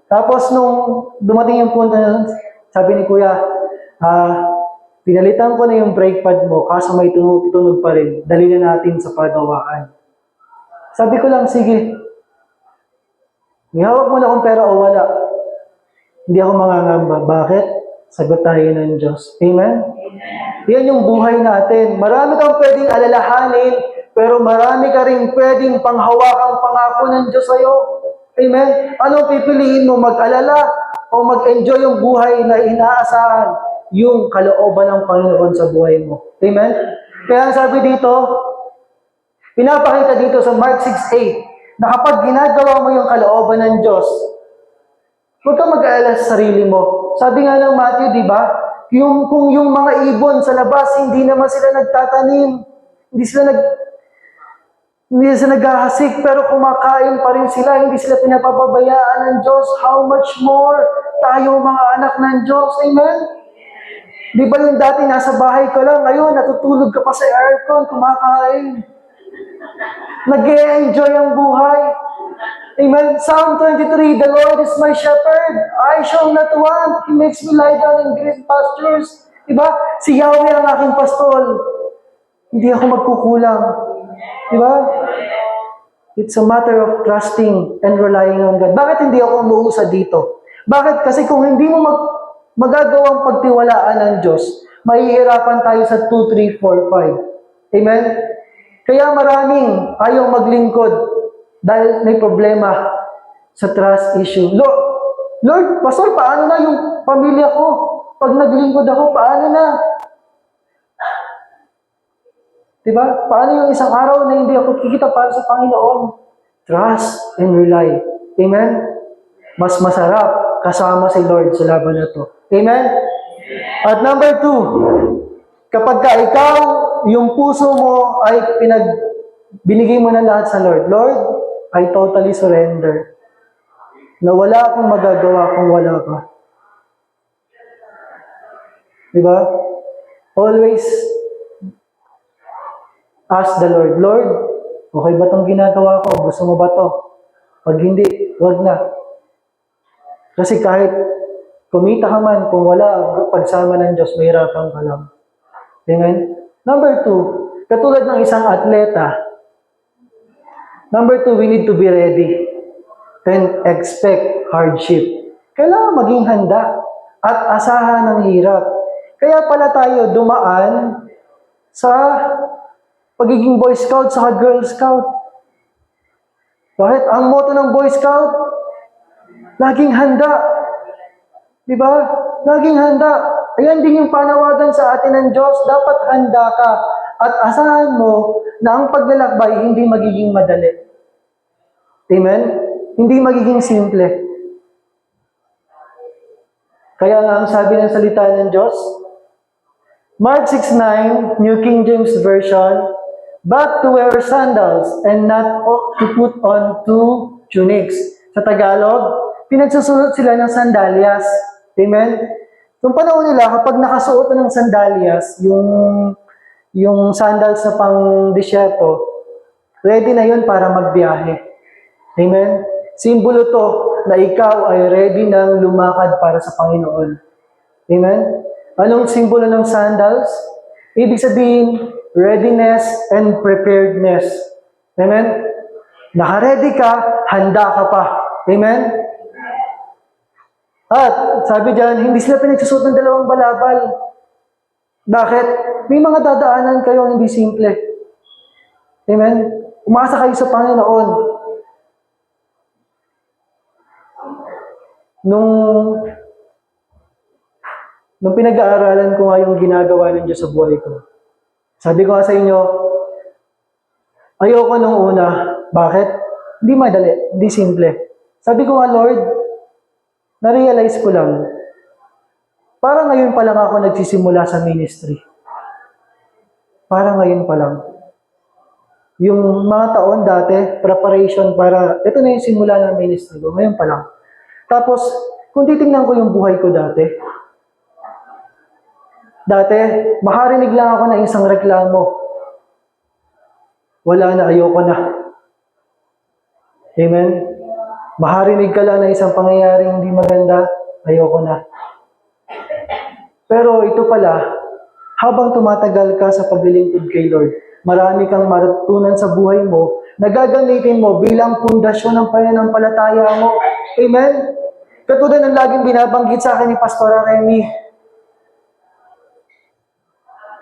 Tapos nung dumating yung punto na sabi ni Kuya, pinalitan ko na yung brake pad mo, kaso may tunog pa rin. Dali na natin sa pagawaan. Sabi ko lang, sige. Ihawak mo na kung pera o wala. Hindi ako mangangamba. Bakit? Sagot tayo ng Diyos. Amen? Yan yung buhay natin. Marami kang pwedeng alalahanin, Pero marami ka rin pwedeng panghawakang pangako ng Diyos sa'yo. Amen? Anong pipiliin mo? Mag-alala o mag-enjoy yung buhay na inaasahan yung kalooban ng Panginoon sa buhay mo? Amen? Kaya sabi dito, pinapakita dito sa Mark 6:8 na kapag ginagawa mo yung kalooban ng Diyos, huwag kang mag-aalala sa sarili mo. Sabi nga ng Matthew, di ba? Kung yung mga ibon sa labas, hindi naman sila nagtatanim, hindi sila naghahasik, pero kumakain pa rin sila, hindi sila pinapababayaan ng Diyos. How much more tayo mga anak ng Diyos? Amen? Di ba yung dati nasa bahay ka lang, ngayon natutulog ka pa sa aircon, kumakain. Nag-e-enjoy ang buhay. Amen? Psalm 23, the Lord is my shepherd. I shall not want. He makes me lie down in green pastures. Diba? Si Yahweh ang aking pastol. Hindi ako magkukulang. Diba? It's a matter of trusting and relying on God. Bakit hindi ako umuusad dito? Bakit? Kasi kung hindi mo magagawang pagtiwalaan ng Diyos, mahihirapan tayo sa 2, 3, 4, 5. Amen? Kaya maraming ayaw maglingkod dahil may problema sa trust issue. Lord, Pastor, paano na yung pamilya ko? Pag naglingkod ako, paano na? Diba? Paano yung isang araw na hindi ako kikita para sa Panginoon? Trust and rely. Amen? Mas masarap kasama si Lord sa laban na to. Amen? At number 2, kapag ka ikaw, yung puso mo ay binigay mo na lahat sa Lord. Lord, I totally surrender. Na wala akong magagawa kung wala ka. Diba? Always ask the Lord, Lord, okay ba itong ginagawa ko? Gusto mo ba to? Pag hindi, wag na. Kasi kahit kumita ka man, kung wala ang pagsama ng Diyos, mahirapan ka lang. Amen? Number 2, katulad ng isang atleta, number 2, we need to be ready and expect hardship. Kailangan maging handa at asahan ng hirap. Kaya pala tayo dumaan sa pagiging Boy Scout sa Girl Scout. Bakit? Ang motto ng Boy Scout, laging handa. Diba? Laging handa. Ayan din yung panawagan sa atin ng Diyos. Dapat handa ka at asahan mo na ang paglalakbay hindi magiging madali. Amen? Hindi magiging simple. Kaya nga ang sabi ng salita ng Diyos, Mark 6:9, New King James Version, but to wear sandals and not to put on 2 tunics. Sa Tagalog, pinagsusuot sila ng sandalyas. Amen? Noong panahon nila, kapag nakasuot ng sandalyas, yung sandals na pang disyerto, ready na yun para magbiyahe. Amen? Simbolo to na ikaw ay ready nang lumakad para sa Panginoon. Amen? Anong simbolo ng sandals? Ibig sabihin, readiness and preparedness. Amen? Naka-ready ka, handa ka pa. Amen? At sabi diyan, hindi sila pinagsusuot ng 2 balabal. Bakit? May mga dadaanan kayo hindi simple. Amen? Umasa kayo sa Panginoon. Nung pinag-aaralan ko nga yung ginagawa ng Diyos sa buhay ko, sabi ko nga sa inyo, ayoko nung una. Bakit? Hindi madali, hindi simple. Sabi ko nga, Lord, na-realize ko lang, parang ngayon pa lang ako nagsisimula sa ministry. Parang ngayon pa lang. Yung mga taon dati, preparation para, ito na yung simula ng ministry ko, ngayon pa lang. Tapos, kung titingnan ko yung buhay ko dati, makarinig lang ako ng isang reklamo. Wala na, ayoko na. Amen? Makarinig ka lang ng isang pangyayaring hindi maganda, ayoko na. Pero ito pala, habang tumatagal ka sa paglilingkod kay Lord, marami kang matutunan sa buhay mo na gagamitin mo bilang pundasyon ng pananampalataya mo. Amen? Katulad ng laging binabanggit sa akin ni Pastor Remy,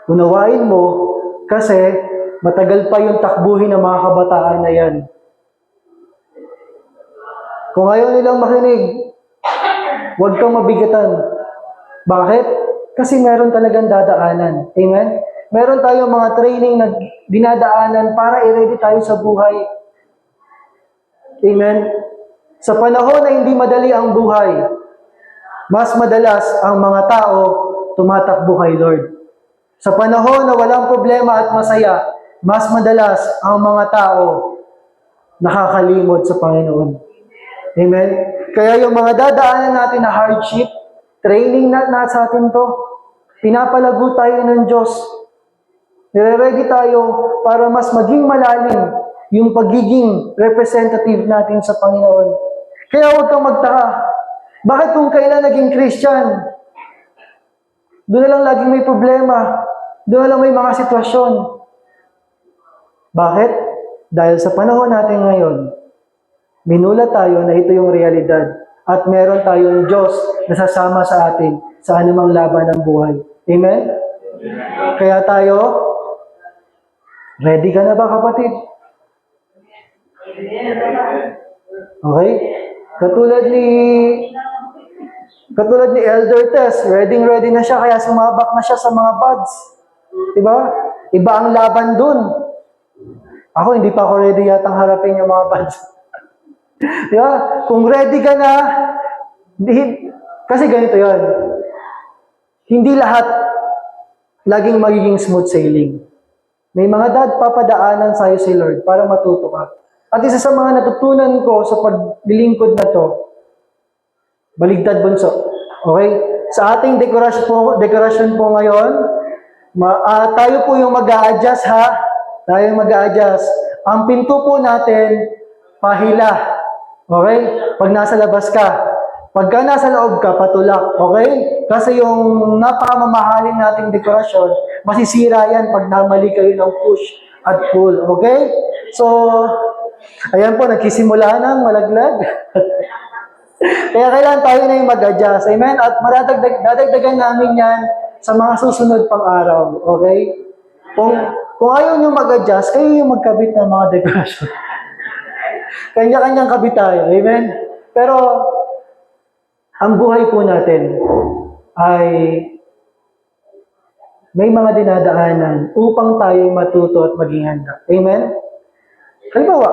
unawain mo kasi Matagal pa yung takbuhin ng mga kabataan na yan. Kung ayaw nilang makinig, huwag kang mabigatan. Bakit? Kasi meron talagang dadaanan. Amen? Meron tayong mga training na dinadaanan para i-ready tayo sa buhay. Amen? Sa panahon na hindi madali ang buhay, mas madalas ang mga tao tumatakbo kay Lord. Sa panahon na walang problema at masaya, mas madalas ang mga tao nakakalimot sa Panginoon. Amen? Kaya yung mga dadaanan natin na hardship, training na sa atin to. Pinapalago tayo ng Diyos. Nire-ready tayo para mas maging malalim yung pagiging representative natin sa Panginoon. Kaya huwag kang magtaka. Bakit kung kailan naging Christian, doon na lang laging may problema, doon na lang may mga sitwasyon. Bakit? Dahil sa panahon natin ngayon, minulat tayo na ito yung realidad at meron tayong Diyos na sasama sa atin sa anumang laban ng buhay. Amen? Kaya tayo, ready ka na ba, kapatid? Okay? Katulad ni Elder Tess, ready na siya kaya sumabak na siya sa mga buds. Diba? Iba ang laban dun. Ako, hindi pa ako ready yatang harapin yung mga buds. Diba? Kung ready ka na, kasi ganito yon. Hindi lahat laging magiging smooth sailing. May mga papadaanan sa'yo si Lord para matuto ka. At isa sa mga natutunan ko sa paglilingkod na to, baligtad bunso. Okay? Sa ating dekorasyon po ngayon, tayo po yung mag-a-adjust ha. Tayo yung mag-a-adjust. Ang pinto po natin, pahila. Okay? Pag nasa labas ka. Pagka nasa loob ka, patulak. Okay? Kasi yung napakamamahalin nating dekorasyon, masisira yan pag namali kayo ng push at pull. Okay? So, ayan po, nagsisimula ng malaglag. Kaya kailangan tayo na yung mag-adjust. Amen? At dadagdagan namin yan sa mga susunod pang araw. Okay? Kung ayaw nyo mag-adjust, kayo yung magkabit ng mga dekorasyon. Kanya-kanyang kabit tayo. Amen? Pero, ang buhay po natin ay may mga dinadaanan upang tayo matuto at maging handa. Amen? Halimbawa,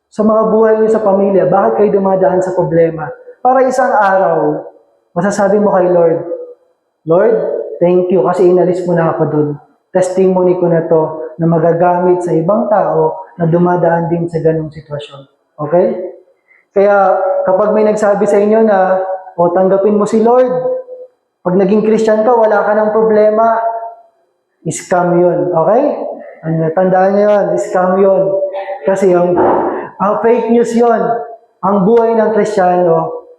sa mga buhay niyo sa pamilya, bakit kayo dumadaan sa problema? Para isang araw, masasabi mo kay Lord, Lord, thank you kasi inalis mo na ako dun. Testimony ko na to na magagamit sa ibang tao na dumadaan din sa ganong sitwasyon. Okay? Kaya kapag may nagsabi sa inyo na, tanggapin mo si Lord, pag naging Christian ka, wala ka ng problema, scam yun. Okay? Tandaan niyo yun, scam yun. Kasi ang fake news yun. Ang buhay ng Kristiyano,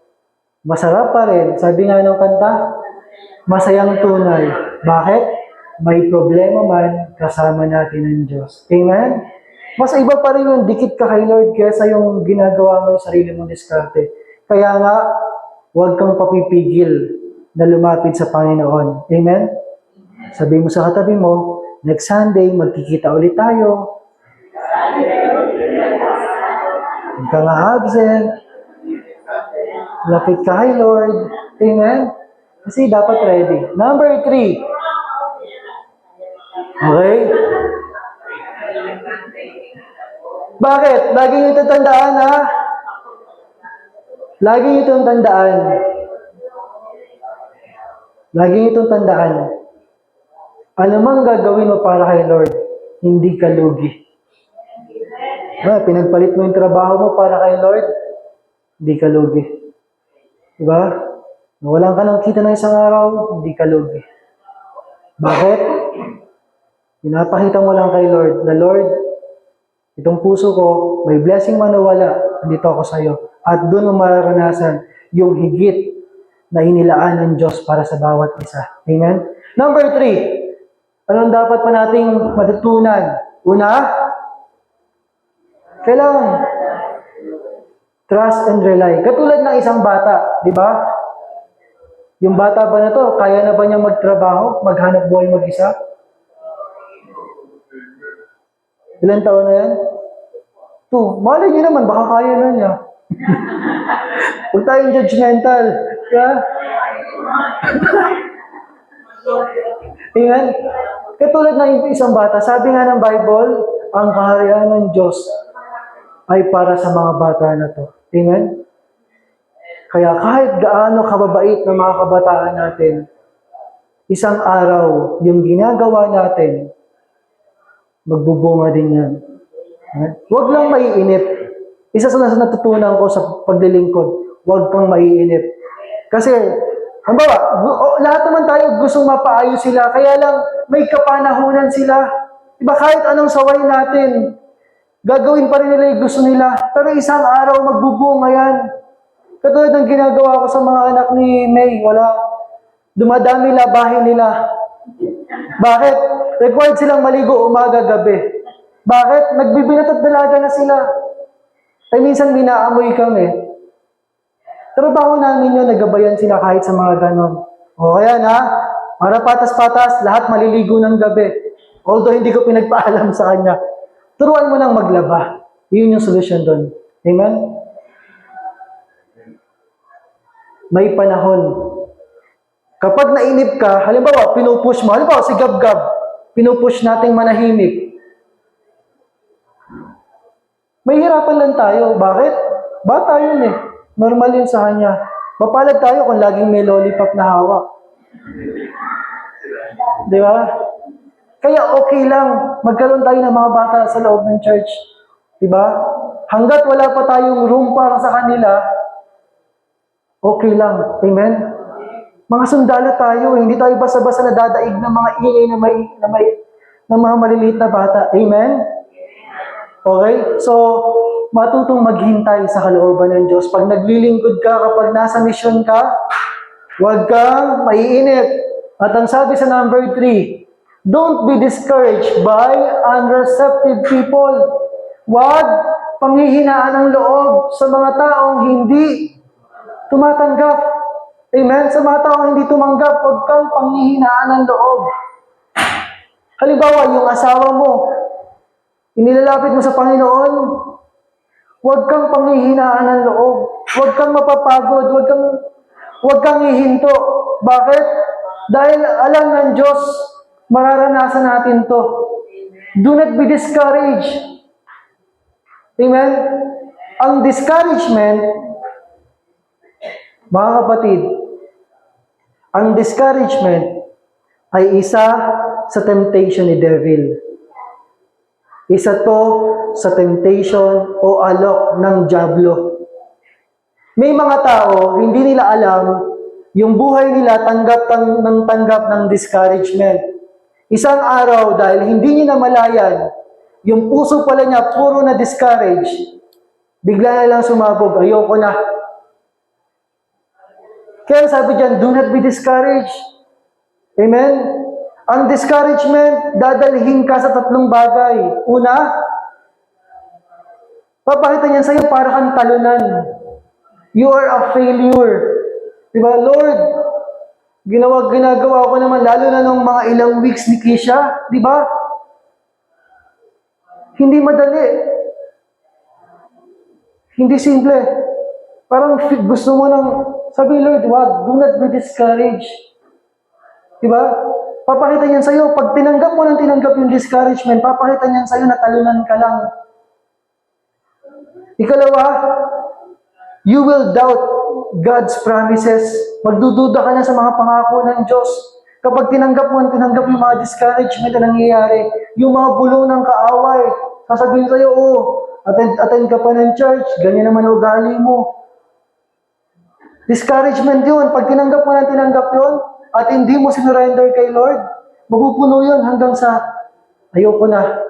masarap pa rin. Sabi nga ng kanta, masayang tunay. Bakit? May problema man, kasama natin ang Diyos. Amen? Mas iba pa rin yung dikit ka kay Lord kaysa yung ginagawa mo yung sarili mong diskarte. Kaya nga, huwag kang papipigil na lumapit sa Panginoon. Amen? Sabi mo sa katabi mo, next Sunday, magkikita ulit tayo. Huwag ka nga absent. Lapit ka kay Lord. Amen? Kasi dapat ready. Number 3. Okay? Bakit? Lagi nyo itong tandaan, ha? Lagi nyo itong tandaan. Lagi nyo itong tandaan. Ano mang gagawin mo para kay Lord, hindi ka lugi. Pinagpalit mo yung trabaho mo para kay Lord, hindi ka lugi. Diba? Nawalan ka ng kita ng isang araw, hindi ka lugi. Bakit? Pinapakita mo lang kay Lord na, Lord, itong puso ko, may blessing man o wala, dito ako sa iyo. At doon mo mararanasan yung higit na inilaan ng Diyos para sa bawat isa. Amen? Number 3, anong dapat pa nating matutunan? Una, kailangan trust and rely. Katulad ng isang bata, di ba? Yung bata ba na to, kaya na ba niyang magtrabaho, maghanap buhay mag-isa? Ilan taon na yan? 2. Malay niyo naman, baka kaya na niya. Huwag tayong judgmental. Yeah? Amen? Katulad ng isang bata, sabi nga ng Bible, ang kaharian ng Diyos ay para sa mga bata na to. Amen? Kaya kahit gaano kababait ng mga kabataan natin, isang araw, yung ginagawa natin, magbubunga din yan. Huwag lang maiinip. Isa sa natutunan ko sa paglilingkod, huwag kang maiinip. Kasi, halimbawa, lahat naman tayo gustong mapaayos sila, kaya lang may kapanahunan sila. Diba kahit anong saway natin, gagawin pa rin nila yung gusto nila. Pero isang araw magbubunga yan. Katulad ng ginagawa ko sa mga anak ni May, wala. Dumadami labahin nila. Bakit? Required silang maligo umaga-gabi. Bakit? Nagbibinat at dalaga na sila. Ay minsan binaamoy kami. Trabaho namin yun, nagabayan sila kahit sa mga ganon. O kaya na, para patas-patas, lahat maliligo ng gabi. Although hindi ko pinagpaalam sa kanya. Turuan mo nang maglaba. Yun yung solusyon doon. Amen? May panahon. Kapag nainip ka, halimbawa, pinupush mo. Halimbawa, si Gab-Gab, pinupush nating manahimik. May hirapan lang tayo. Bakit? Bata yun eh. Normal yun sa kanya. Mapalad tayo kung laging may lollipop na hawak. Di ba? Kaya okay lang. Magkaroon tayo ng mga bata sa loob ng church. Di ba? Hanggat wala pa tayong room para sa kanila, okay lang. Amen? Mga sundalo tayo. Hindi tayo basta-basta nadadaig ng mga ingay na mga maliliit na bata. Amen? Okay? So, matutong maghintay sa kalooban ng Diyos. Pag naglilingkod ka, kapag nasa mission ka, huwag kang maiinip. At ang sabi sa number 3, don't be discouraged by unreceptive people. Huwag panghihinaan ng loob sa mga taong hindi tumatanggap. Amen? Sa mga taong hindi tumanggap, huwag kang panghihinaan ng loob. Halimbawa, yung asawa mo, inilalapit mo sa Panginoon, huwag kang panghihinaan ng loob. Huwag kang mapapagod. Huwag kang hihinto. Bakit? Dahil alam ng Diyos, mararanasan natin to. Do not be discouraged. Amen? Ang discouragement, mga kapatid, ang discouragement ay isa sa temptation ni devil. Isa to sa temptation o alok ng dyablo. May mga tao, hindi nila alam, yung buhay nila tanggap ng discouragement. Isang araw, dahil hindi niya namalayan, yung puso pala niya puro na discourage, bigla na lang sumabog, ayoko na. Kaya sabi dyan, do not be discouraged. Amen? Ang discouragement, dadalhin ka sa 3 bagay. Una, papakita niyan sa'yo para kang talunan. You are a failure. Diba, Lord, ginagawa ko naman, lalo na nung mga ilang weeks ni Keisha, diba? Hindi madali. Hindi simple. Parang gusto mo nang, sabi Lord, wag, do not be discouraged. Diba? Papakita niyan sa'yo, pag tinanggap mo ng tinanggap yung discouragement, papakita niyan sa'yo na talunan ka lang. Ikalawa, you will doubt God's promises. Magdududa ka na sa mga pangako ng Diyos. Kapag tinanggap mo yung mga discouragement na nangyayari, yung mga bulong ng kaaway, sasabihin sa'yo, attend ka pa ng church, ganyan naman ugali mo. Discouragement yun. Pag tinanggap yun, at hindi mo sinurrender kay Lord, mapupuno yun hanggang sa ayoko na.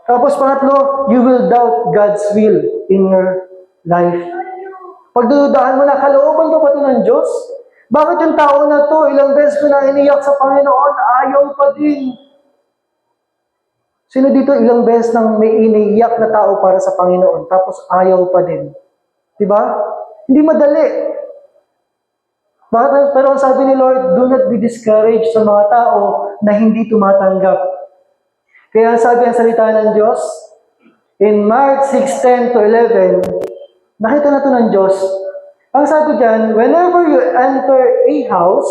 Tapos pangatlo, you will doubt God's will in your life. Pagdududahan mo na, kalooban ba ito ng Diyos? Bakit yung tao na to, ilang beses ko na iniyak sa Panginoon, ayaw pa din? Sino dito ilang beses nang may iniiyak na tao para sa Panginoon, tapos ayaw pa din? Diba? Hindi madali. Bakit? Pero ang sabi ni Lord, do not be discouraged sa mga tao na hindi tumatanggap. Kaya sabi ang salita ng Diyos, in Mark 6:10 to 11, nakita na ito ng Diyos. Ang sabi dyan, whenever you enter a house,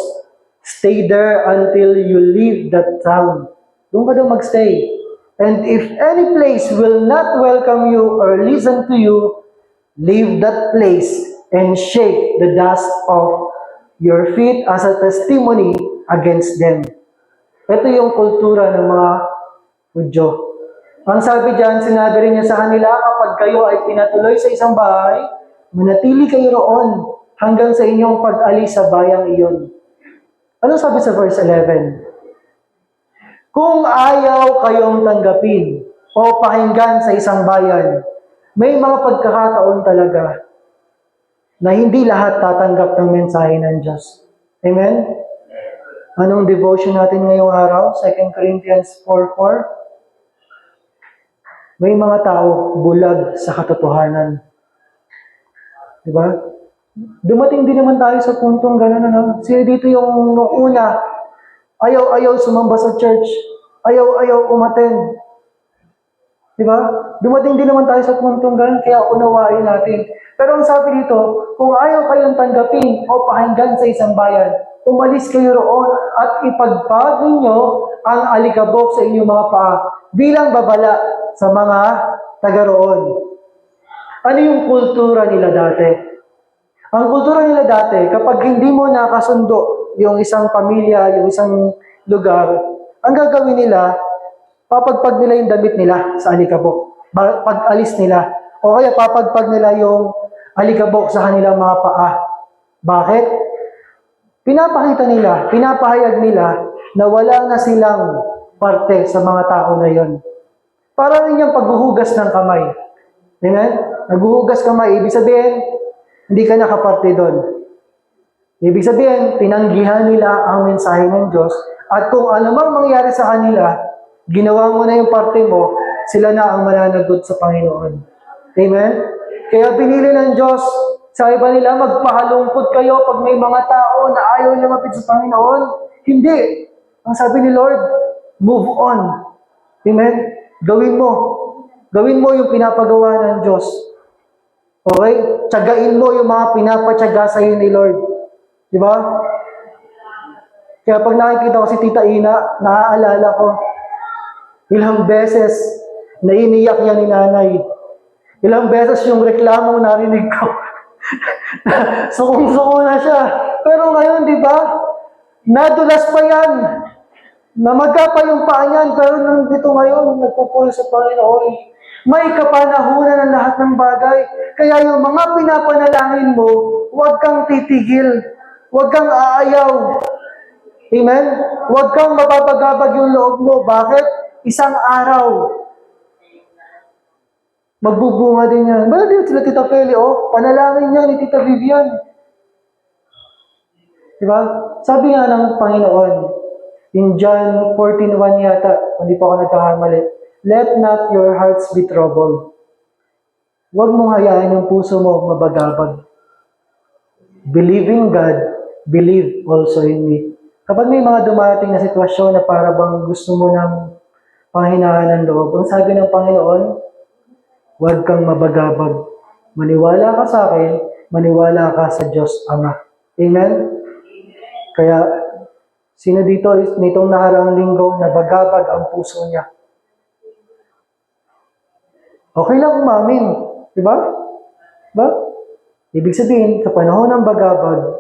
stay there until you leave that town. Doon ka daw magstay. And if any place will not welcome you or listen to you, leave that place and shake the dust off your feet as a testimony against them. Ito yung kultura ng mga Hudyo. Ang sabi dyan, sinabi rin niya sa kanila, kapag kayo ay pinatuloy sa isang bahay, manatili kayo roon hanggang sa inyong pag-alis sa bayang iyon. Ano sabi sa verse 11? Kung ayaw kayong tanggapin o pakinggan sa isang bayan, may mga pagkakataon talaga na hindi lahat tatanggap ng mensahe ng Diyos. Amen? Anong devotion natin ngayong araw? 2 Corinthians 4:4. May mga tao bulag sa katotohanan. Diba? Dumating din naman tayo sa puntong gano'n, ano? Sino dito yung una, ayaw-ayaw sumamba sa church, ayaw-ayaw umattend. Diba? Dumating din naman tayo sa puntong gano'n, kaya unawain natin. Pero ang sabi dito, kung ayaw kayong tanggapin o pakinggan sa isang bayan, umalis kayo roon at ipagpag ninyo ang alikabok sa inyong mga paa bilang babala sa mga taga roon. Ano yung kultura nila dati? Ang kultura nila dati, kapag hindi mo nakasundo yung isang pamilya, yung isang lugar, ang gagawin nila, papagpag nila yung damit nila sa alikabok. Pag-alis nila. O kaya papagpag nila yung alikabok sa kanilang mga paa. Bakit? Pinapakita nila, pinapahayag nila na wala na silang parte sa mga tao na yon. Para rin yung paghuhugas ng kamay. Amen? Naghuhugas kamay, ibig sabihin, hindi ka nakaparte doon. Ibig sabihin, tinanggihan nila ang mensahe ng Diyos at kung anumang mangyari sa kanila, ginawa mo na yung parte mo, sila na ang mananagot sa Panginoon. Amen? Kaya pinili ng Diyos, sa iba nila, magpahalungkot kayo pag may mga tao na ayaw lumapit sa Panginoon. Hindi. Ang sabi ni Lord, move on. Amen? Gawin mo. Gawin mo yung pinapagawa ng Diyos. Okay? Tiyagain mo yung mga pinapatyaga sa iyo ni Lord. Di ba? Kaya pag nakikita ko si Tita Ina, naaalala ko, ilang beses na iniyak niya ni nanay. Ilang beses yung reklamo narinig ko. Sukong-suko na siya. Pero ngayon, di ba? Nadulas pa yan. Namaga pa yung paa niyan, pero nandito ngayon, nagpupuli sa Panginoon. May kapanahunan ng lahat ng bagay. Kaya yung mga pinapanalangin mo, huwag kang titigil. Huwag kang aayaw. Amen? Huwag kang mapapagabag yung loob mo. Bakit? Isang araw. Magbubunga din yan. Bala din sila Tita Feli, panalangin niya ni Tita Vivian. Diba? Sabi nga ng Panginoon, in John 14:1 yata, hindi pa ako nagkakamali, let not your hearts be troubled. Huwag mong hayaan yung puso mo mabagabag. Believe in God, believe also in me. Kapag may mga dumating na sitwasyon na para bang gusto mo ng panghinaan ng loob, ang sabi ng Panginoon, huwag kang mabagabag. Maniwala ka sa akin, maniwala ka sa Diyos Ama. Amen? Kaya, sino dito nitong nakaraang linggo nabagabag ang puso niya? Okay lang umamin. Diba? Diba? Ibig sabihin, sa panahon ng bagabag,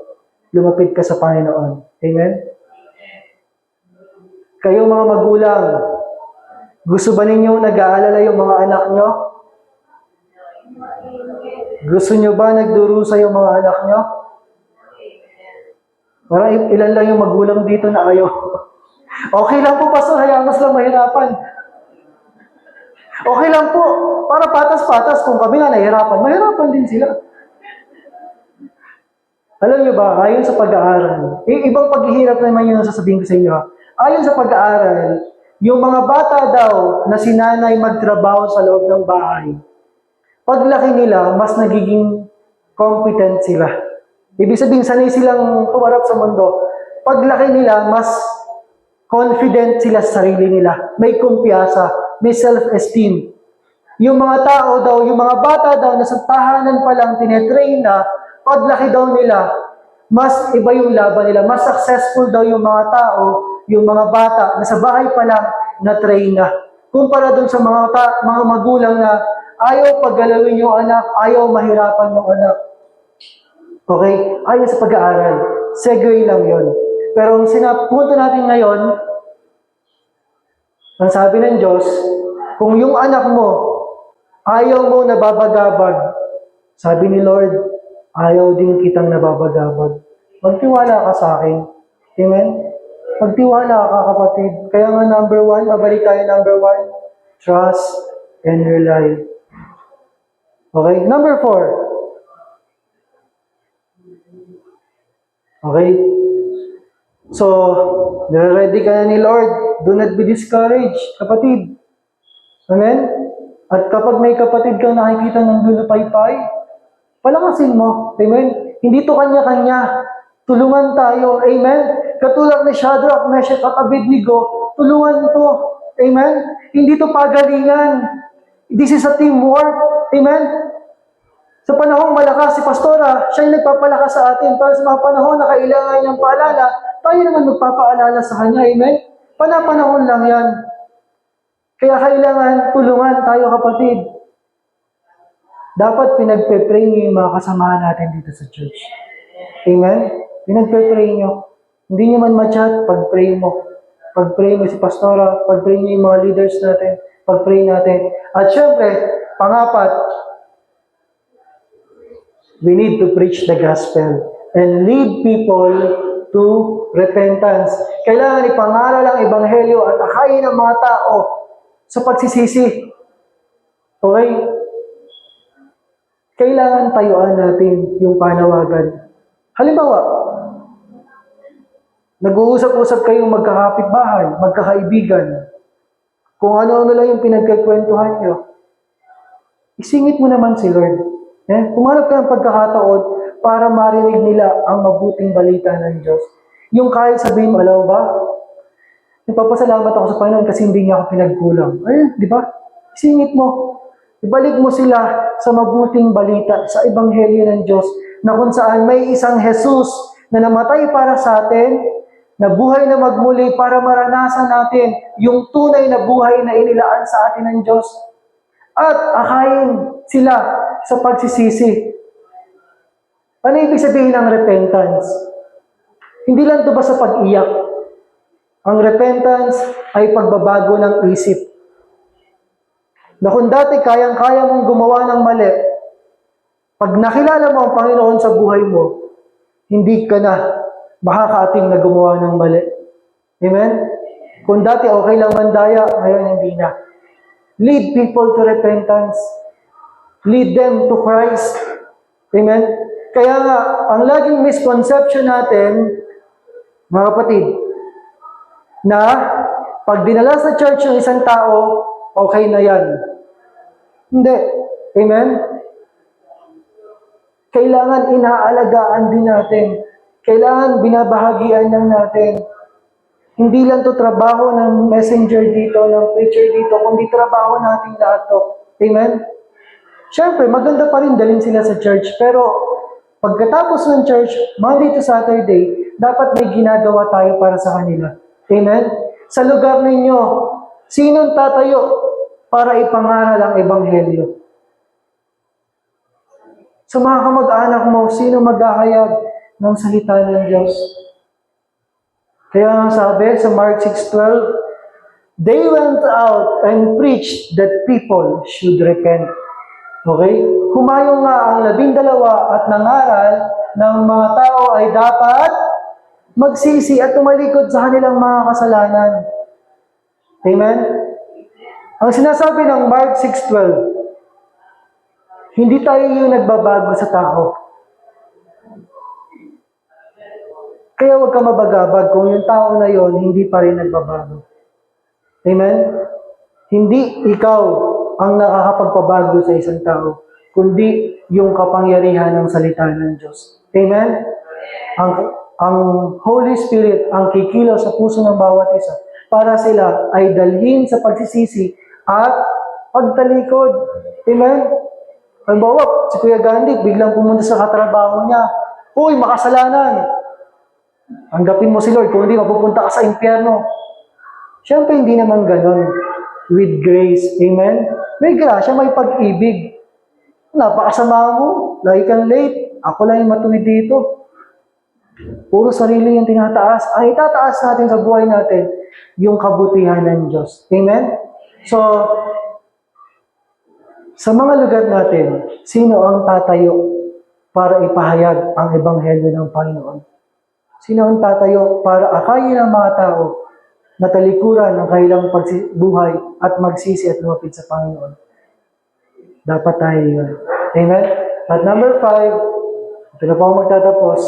lumapit ka sa Panginoon. Amen? Kayong mga magulang, gusto ba ninyo nag-aalala yung mga anak nyo? Gusto nyo ba nagdurusa yung mga anak nyo? Parang ilan lang yung magulang dito na ayaw. Okay lang po, Pastor. Hayaan mas lang mahirapan. Okay lang po. Para patas-patas. Kung kami nga nahihirapan, mahirapan din sila. Alam nyo ba, ayon sa pag-aaral, ibang paghihirap naman yung sasabihin ko sa inyo. Ayon sa pag-aaral, yung mga bata daw na sinanay magtrabaho sa loob ng bahay, paglaki nila, mas nagiging competent sila. Ibig sabihin, sanay silang humarap sa mundo. Paglaki nila, mas Confident sila sa sarili nila. May kumpiyansa, may self-esteem. Yung mga tao daw, yung mga bata daw na sa tahanan pa lang tinetrain na, paglaki daw nila, mas iba yung laban nila. Mas successful daw yung mga tao, yung mga bata na sa bahay pa lang na-train na. Kumpara dun sa mga magulang na ayaw paggalawin yung anak, ayaw mahirapan yung anak. Okay? Ayaw sa pag-aaral. Segue lang yon. Pero ang punto natin ngayon, ang sabi ng Diyos, kung yung anak mo, ayaw mo nababagabag, sabi ni Lord, ayaw din kitang nababagabag. Magtiwala ka sa akin. Amen? Magtiwala ka, kapatid. Kaya nga number 1, mabalik tayo number 1, trust and rely. Okay? Number 4. Okay? So, nire-ready ka na ni Lord. Do not be discouraged, kapatid. Amen? At kapag may kapatid kang nakikita ng lulupaypay, palakasin mo. Amen? Hindi to kanya-kanya. Tulungan tayo. Amen? Katulad ni Shadrach, Meshach at Abednego, tulungan to. Amen? Hindi to pagalingan. This is a teamwork. Amen? Sa panahong malakas si Pastora, siya yung nagpapalakas sa atin. Para sa mga panahon na kailangan niyang paalala, tayo naman magpapaalala sa kanya. Amen? Panapanahon lang yan. Kaya kailangan tulungan tayo, kapatid. Dapat pinagpe-pray niyo yung mga kasamahan natin dito sa church. Amen? Pinagpe-pray niyo. Hindi niyo man ma-chat, pag-pray mo. Pag-pray mo si Pastora, pag-pray niyo yung mga leaders natin, pag-pray natin. At syempre, pangapat, we need to preach the gospel and lead people to repentance. Kailangan ipangaral ang ebanghelyo at akayin ng mga tao sa pagsisisi. Okay? Kailangan tayuan natin yung panawagan. Halimbawa, nag-uusap-usap kayong magkakapitbahay, magkakaibigan. Kung ano-ano lang yung pinagkakwentuhan nyo, isingit mo naman si Lord. Kumanap ka ng pagkakataon para marinig nila ang mabuting balita ng Diyos. Yung kahit sabihin mo, alam ba? Nagpapasalamat ako sa Panginoon kasi hindi niya ako pinagkulang. Ayun, di ba? Isingit mo. Ibalik mo sila sa mabuting balita, sa ebanghelyo ng Diyos, na kung saan may isang Jesus na namatay para sa atin, na buhay na magmuli para maranasan natin yung tunay na buhay na inilaan sa atin ng Diyos. At akayin sila sa pagsisisi. Ano ibig sabihin ng repentance? Hindi lang ito basta pag-iyak. Ang repentance ay pagbabago ng isip. Na kung dati kayang-kaya mong gumawa ng mali, pag nakilala mo ang Panginoon sa buhay mo, hindi ka na makakaating na gumawa ng mali. Amen? Kung dati okay lang mandaya, ngayon hindi na. Lead people to repentance. Lead them to Christ. Amen? Kaya nga, ang laging misconception natin, mga kapatid, na pag dinala sa church ng isang tao, okay na yan. Hindi. Amen? Kailangan inaalagaan din natin. Kailangan binabahagian lang natin. Hindi lang to trabaho ng messenger dito, ng preacher dito, kundi trabaho natin lahat to. Amen? Siyempre, maganda pa rin dalhin sila sa church, pero pagkatapos ng church, Monday to Saturday, dapat may ginagawa tayo para sa kanila. Amen? Sa lugar ninyo, sinong tatayo para ipangaral ang ebanghelyo? Sa mga kamag-anak mo, sino maghahayag ng salita ng Diyos? Kaya nga sabi sa Mark 6:12, they went out and preached that people should repent. Okay? Humayo nga ang 12 at nangaral ng mga tao ay dapat magsisi at tumalikod sa kanilang mga kasalanan. Amen? Ang sinasabi ng Mark 6:12, hindi tayo yung nagbabago sa tao. Kaya huwag ka mabagabag kung yung tao na yon hindi pa rin nagbabago. Amen? Hindi ikaw ang nakakapagpabago sa isang tao, kundi yung kapangyarihan ng salita ng Diyos. Amen? ang Holy Spirit ang kikilos sa puso ng bawat isa para sila ay dalhin sa pagsisisi at pagtalikod. Amen? Halimbawa, si Kuya Gandhi, biglang pumunta sa katrabaho niya. Uy, makasalanan! Tanggapin mo si Lord, kung hindi, mapupunta ka sa impyerno. Siyempre, hindi naman ganon. With grace. Amen? May grasya, may pag-ibig. Napakasama mo. Lagi kang late. Ako lang yung matuwid dito. Puro sarili yung tinataas. Ang itataas natin sa buhay natin, yung kabutihan ng Diyos. Amen? So, sa mga lugar natin, sino ang tatayo para ipahayag ang ebanghelyo ng Panginoon? Sino ang tatayo para akayin ng mga tao na talikuran ng kailang buhay at magsisi at lumapit sa Panginoon? Dapat tayo yun. Amen? At number 5, ito na po ako magtatapos.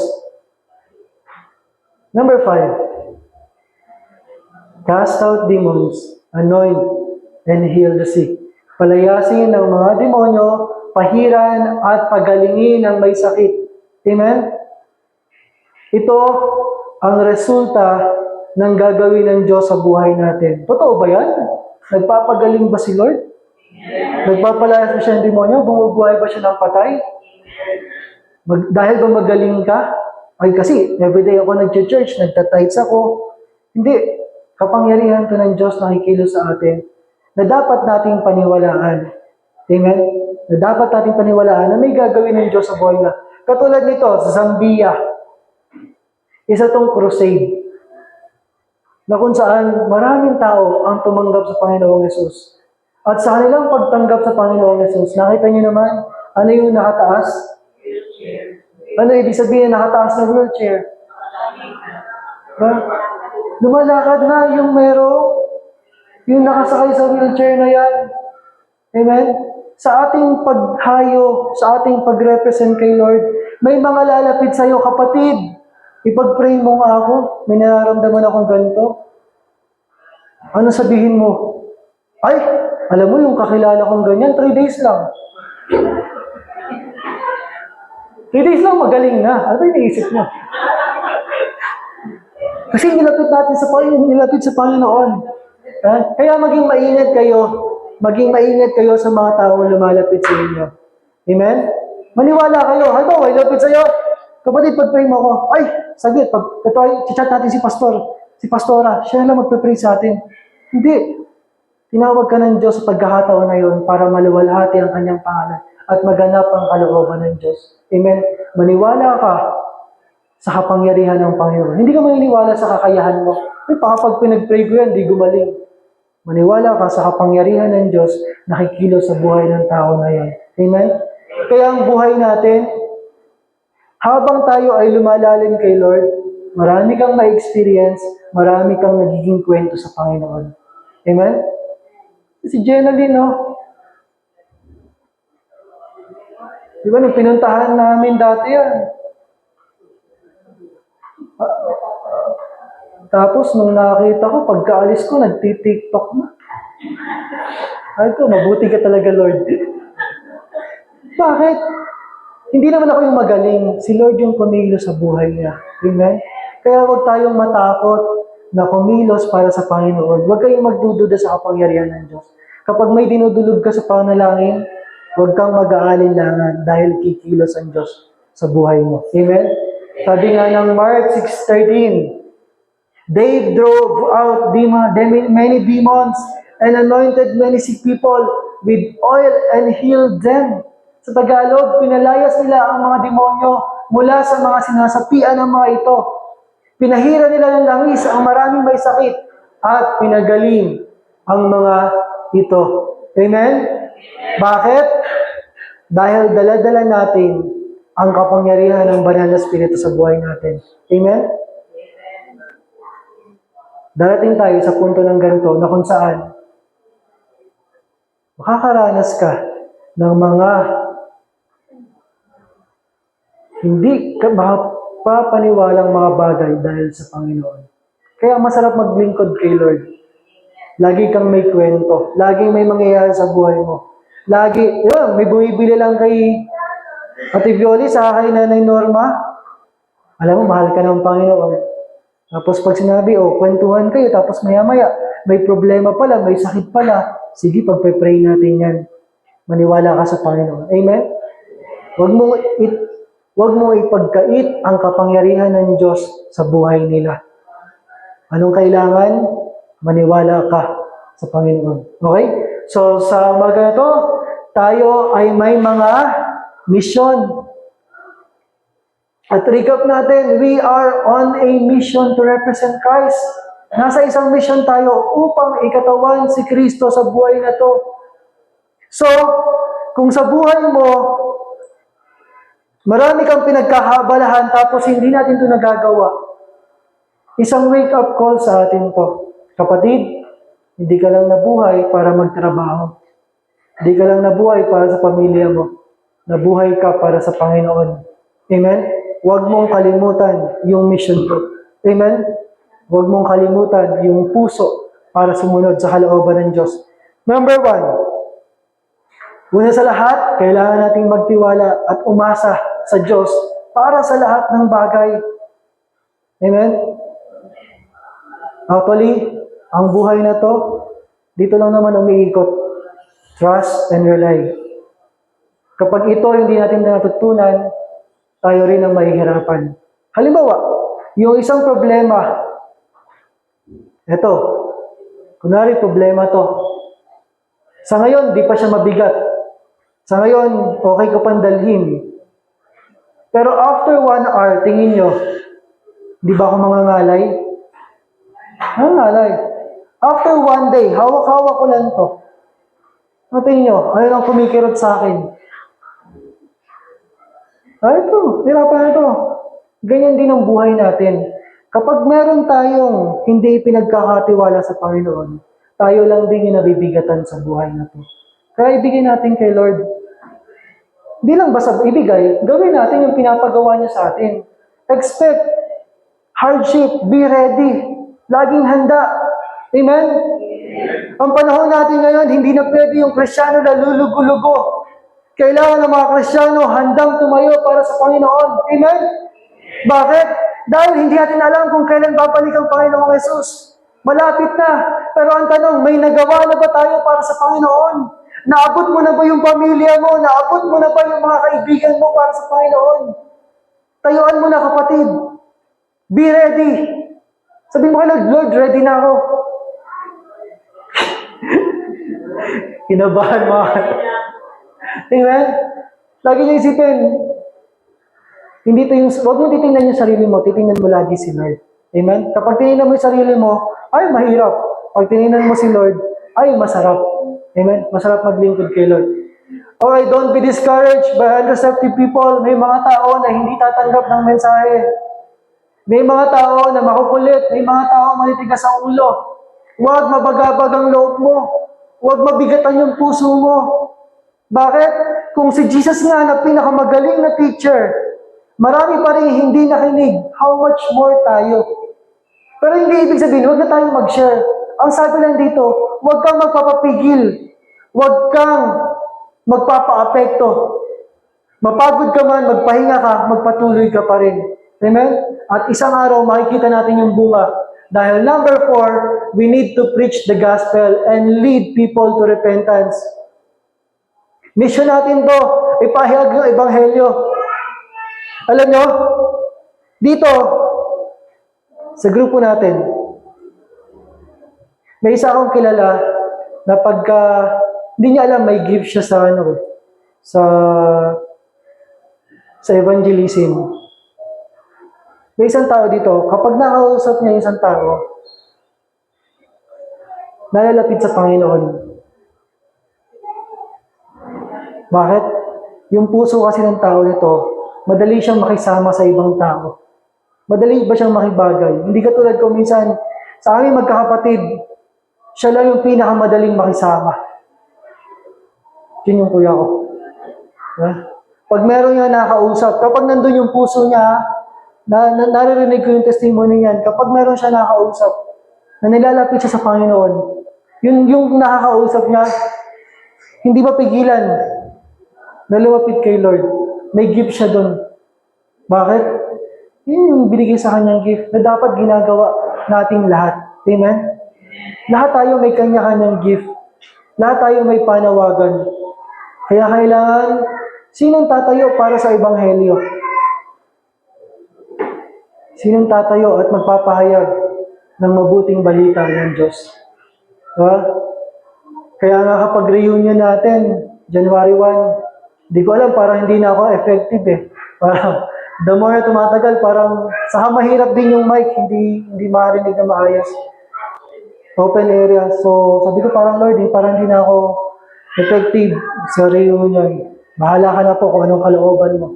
Number 5, cast out demons, anoint, and heal the sick. Palayasin ng mga demonyo, pahiran at pagalingin ang may sakit. Amen? Ito ang resulta ng gagawin ng Diyos sa buhay natin. Totoo ba yan? Nagpapagaling ba si Lord? Nagpapalayas ba siya ng demonyo? Bumubuhay ba siya ng patay? Dahil ba magaling ka? Ay kasi, everyday ako nag-church, nagtatights ako. Hindi. Kapangyarihan to ng Diyos na kikilos sa atin na dapat nating paniwalaan. Amen? Na dapat nating paniwalaan na may gagawin ng Diyos sa buhay na. Katulad nito, sa Zambia, isa tong crusade na kung saan maraming tao ang tumanggap sa Panginoong Yesus. At sa kanilang pagtanggap sa Panginoong Yesus, nakita niyo naman, ano yung nakataas? Ano ibig sabihin nakataas na wheelchair? Ba? Lumalakad na yung yung nakasakay sa wheelchair na yan. Amen? Sa ating paghayo, sa ating pag-represent kay Lord, may mga lalapit sa iyo, kapatid. Ipag-pray mo nga ako, may nararamdaman akong ganito. Ano sabihin mo? Ay, alam mo yung kakilala kong ganyan, 3 days lang. 3 days lang, magaling na. Ano yung naisip mo? Kasi nilapit natin sa Panginoon, nilapit sa Panginoon. Kaya maging maingat kayo sa mga taong lumalapit sa inyo. Amen? Maniwala kayo. Halimbawa, ilapit sa iyo. Kapatid, pag-pray mo ako, ay, saglit, chat natin si Pastora, siya lang magpe-pray sa atin. Hindi. Tinawag ka ng Diyos sa pagkakataon na yun para maluwalhati ang kanyang pangalan at maganap ang kalooban ng Diyos. Amen? Maniwala ka sa kapangyarihan ng Panginoon. Hindi ka maniniwala sa kakayahan mo. Ay, pag pinag-pray ko yan, di gumaling. Maniwala ka sa kapangyarihan ng Diyos na kikilos sa buhay ng tao na yan. Amen? Kaya ang buhay natin, habang tayo ay lumalalim kay Lord, marami kang ma-experience, marami kang nagiging kwento sa Panginoon. Amen? Si Jenaline, no? Di ba, nung pinuntahan namin dati yan. Tapos, nung nakita ko, pagkaalis ko, nagti-TikTok na. Ay ko, mabuti ka talaga, Lord. Bakit? Hindi naman ako yung magaling. Si Lord yung kumilos sa buhay niya. Amen? Kaya huwag tayong matakot na kumilos para sa Panginoon. Huwag kayong magdududa sa kapangyarihan ng Diyos. Kapag may dinudulog ka sa panalangin, huwag kang mag-aalinlangan dahil kikilos ang Diyos sa buhay mo. Amen? Sabi nga ng Mark 6:13, they drove out many demons and anointed many sick people with oil and healed them. Sa Tagalog, pinalayas nila ang mga demonyo mula sa mga sinasapian ng mga ito. Pinahira nila ng langis ang maraming may sakit at pinagaling ang mga ito. Amen? Bakit? Dahil dala-dala natin ang kapangyarihan ng banal na Espiritu sa buhay natin. Amen? Darating tayo sa punto ng ganito na kung saan makakaranas ka ng mga hindi ka mapapaniwalang mga bagay dahil sa Panginoon. Kaya masarap maglingkod kay Lord. Lagi kang may kwento. Lagi may mangyayari sa buhay mo. Lagi, may bumibili lang kay Ate Violi sa kay Nanay Norma. Alam mo, mahal ka ng Panginoon. Tapos pag sinabi, kwentuhan kayo, tapos maya-maya, may problema pala, may sakit pala. Sige, pagpe-pray natin yan. Maniwala ka sa Panginoon. Amen? Huwag mo Huwag mo ipagkait ang kapangyarihan ng Diyos sa buhay nila. Anong kailangan? Maniwala ka sa Panginoon. Okay? So, sa umaga na to, tayo ay may mga mission. At recap natin, we are on a mission to represent Christ. Nasa isang mission tayo upang ikatawan si Kristo sa buhay na to. So, kung sa buhay mo, marami kang pinagkahabalahan tapos hindi natin ito nagagawa. Isang wake-up call sa atin to. Kapatid, hindi ka lang nabuhay para magtrabaho. Hindi ka lang nabuhay para sa pamilya mo. Nabuhay ka para sa Panginoon. Amen? Huwag mong kalimutan yung mission ko. Amen? Huwag mong kalimutan yung puso para sumunod sa kalooban ng Diyos. Number 1, una sa lahat, kailangan nating magtiwala at umasa sa Diyos para sa lahat ng bagay. Amen? Actually, ang buhay na to, dito lang naman umiikot. Trust and rely. Kapag ito hindi natin natutunan, tayo rin ang mahihirapan. Halimbawa, yung isang problema, eto, kunwari problema to. Sa ngayon, di pa siya mabigat. Sa ngayon, okay ko pang dalhin. Pero after 1 hour, tingin nyo, di ba ako mangangalay? Mangangalay. After 1 day, hawak-hawak ko lang to. Tingin nyo, ano lang kumikirot sa akin? Ito, hirapan na ito. Ganyan din ang buhay natin. Kapag meron tayong hindi pinagkakatiwala sa Panginoon, tayo lang din yung nabibigatan sa buhay na to. Kaya ibigay natin kay Lord. Hindi lang basta ibigay, gawin natin yung pinapagawa niya sa atin. Expect hardship, be ready, laging handa. Amen? Ang panahon natin ngayon, hindi na pwede yung Kristiyano na lulugo-lugo. Kailangan ng mga Kristiyano handang tumayo para sa Panginoon. Amen? Bakit? Dahil hindi natin alam kung kailan babalik ang Panginoong Jesus. Malapit na. Pero ang tanong, may nagawa na ba tayo para sa Panginoon? Naabot mo na ba yung pamilya mo? Naabot mo na ba yung mga kaibigan mo para sa Panginoon? Tayuan mo na, kapatid. Be ready. Sabi mo kay Lord, Lord, ready na ako. Kinabahan mo. Amen? Lagi niyo isipin, hindi ito yung, huwag mo titingnan yung sarili mo, titingnan mo lagi si Lord. Amen? Kapag tinignan mo yung sarili mo, ay, mahirap. Pag tinignan mo si Lord, ay, masarap. Amen? Masarap maglingkod kay Lord. Okay, don't be discouraged by unreceptive people. May mga tao na hindi tatanggap ng mensahe. May mga tao na makukulit. May mga tao malitigas ang ulo. Huwag mabagabag ang loob mo. Huwag mabigatan yung puso mo. Bakit? Kung si Jesus nga na pinakamagaling na teacher, marami pa rin hindi nakinig, how much more tayo? Pero hindi ibig sabihin, huwag na tayong mag-share. Ang sabi lang dito, huwag kang magpapapigil. Huwag kang magpapaapekto. Mapagod ka man, magpahinga ka, magpatuloy ka pa rin. Amen? At isang araw, makikita natin yung bunga. Dahil number 4, we need to preach the gospel and lead people to repentance. Mission natin to, ipahayag yung ebanghelyo. Alam nyo, dito, sa grupo natin, may isa akong kilala na pagka, hindi niya alam, may gift siya sa sa evangelism. May isang tao dito, kapag nakausap niya yung isang tao, nalalapit sa Panginoon. Bakit? Yung puso kasi ng tao nito, madali siyang makisama sa ibang tao. Madali ba siyang makibagay? Hindi katulad ko minsan, sa aming magkakapatid, siya lang yung pinakamadaling makisama. Yun yung kuya ko. Pag meron niya nakakausap, kapag nandun yung puso niya, naririnig ko yung testimony niyan, kapag meron siya nakakausap, na nilalapit siya sa Panginoon, yung nakakausap niya, hindi ba pigilan na lumapit kay Lord? May gift siya doon. Bakit? Yun yung binigay sa kanyang gift na dapat ginagawa nating lahat. Amen? Lahat tayo may kanya-kanyang gift. Lahat tayo may panawagan. Kaya kailangan, sinong tatayo para sa Ebanghelyo? Sinong tatayo at magpapahayag ng mabuting balita ng Diyos? Diba? Kaya nga kapag reunion natin, January 1, di ko alam, parang hindi na ako effective eh. Parang, the more na tumatagal, parang saka mahirap din yung mic, hindi marinig na maayos. Open area. So, sabi ko parang Lord, parang hindi na ako effective sa reunion. Bahala ka na po kung anong kalooban mo.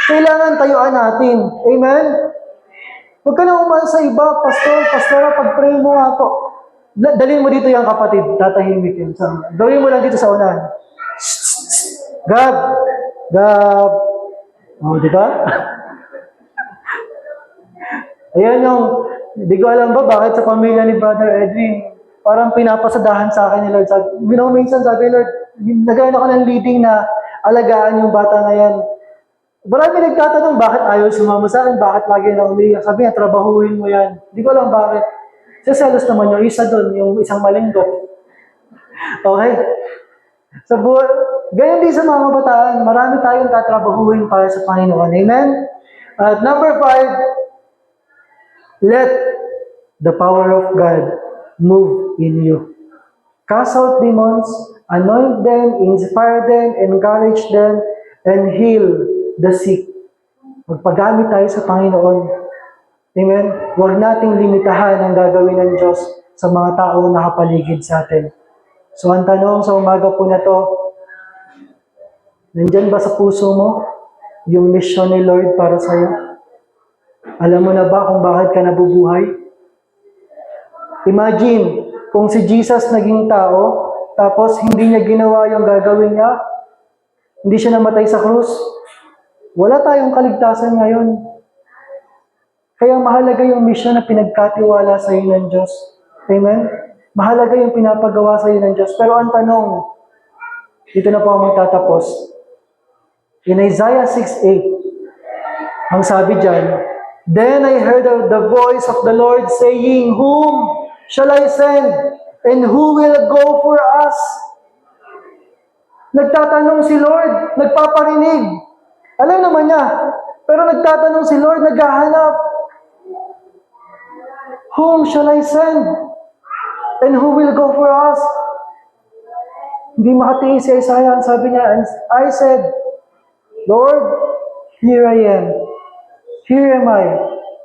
Kailangan tayuan natin. Amen? Huwag ka na umasa sa iba, pastora, pag-pray mo nga po. Dalhin mo dito yung kapatid, tatahimik yun. Gawin mo lang dito sa unahan. Gab! O, di ba? Ayan yung, di ko alam ba bakit sa pamilya ni Brother Edwin, parang pinapasadahan sa akin ni Lord. Minsan sabi, Lord, nagkaroon ako ng leading na alagaan yung bata na yan. Marami nagtatanong bakit ayaw sumama sa akin, bakit lagi na umiiyak. Sabi niya, trabahuin mo yan. Di ko alam bakit. Selos naman yung isa doon, yung isang malinggo. Okay? Sa buhay, ganyan din sa mga kabataan, marami tayong tatrabahuin para sa Panginoon. Amen? At number 5, let the power of God move in you. Cast out demons, anoint them, inspire them, encourage them, and heal the sick. Magpagamit tayo sa Panginoon. Amen? Huwag nating limitahan ang gagawin ng Diyos sa mga tao na nakapaligid sa atin. So ang tanong sa umaga po na to, nandyan ba sa puso mo yung mission ni Lord para sa'yo? Alam mo na ba kung bakit ka nabubuhay? Imagine, kung si Jesus naging tao, tapos hindi niya ginawa yung gagawin niya, hindi siya namatay sa krus, wala tayong kaligtasan ngayon. Kaya mahalaga yung mission na pinagkatiwala sa iyo ng Diyos. Amen? Mahalaga yung pinapagawa sa iyo ng Diyos. Pero ang tanong, dito na po ako magtatapos. In Isaiah 6:8, ang sabi dyan, Then I heard the voice of the Lord saying, Whom shall I send? And who will go for us? Nagtatanong si Lord, nagpaparinig. Alam naman niya, pero nagtatanong si Lord, naghahanap. Whom shall I send? And who will go for us? Hindi makatiis si Isaiah. Sabi niya, I said, Lord, here I am. Here am I.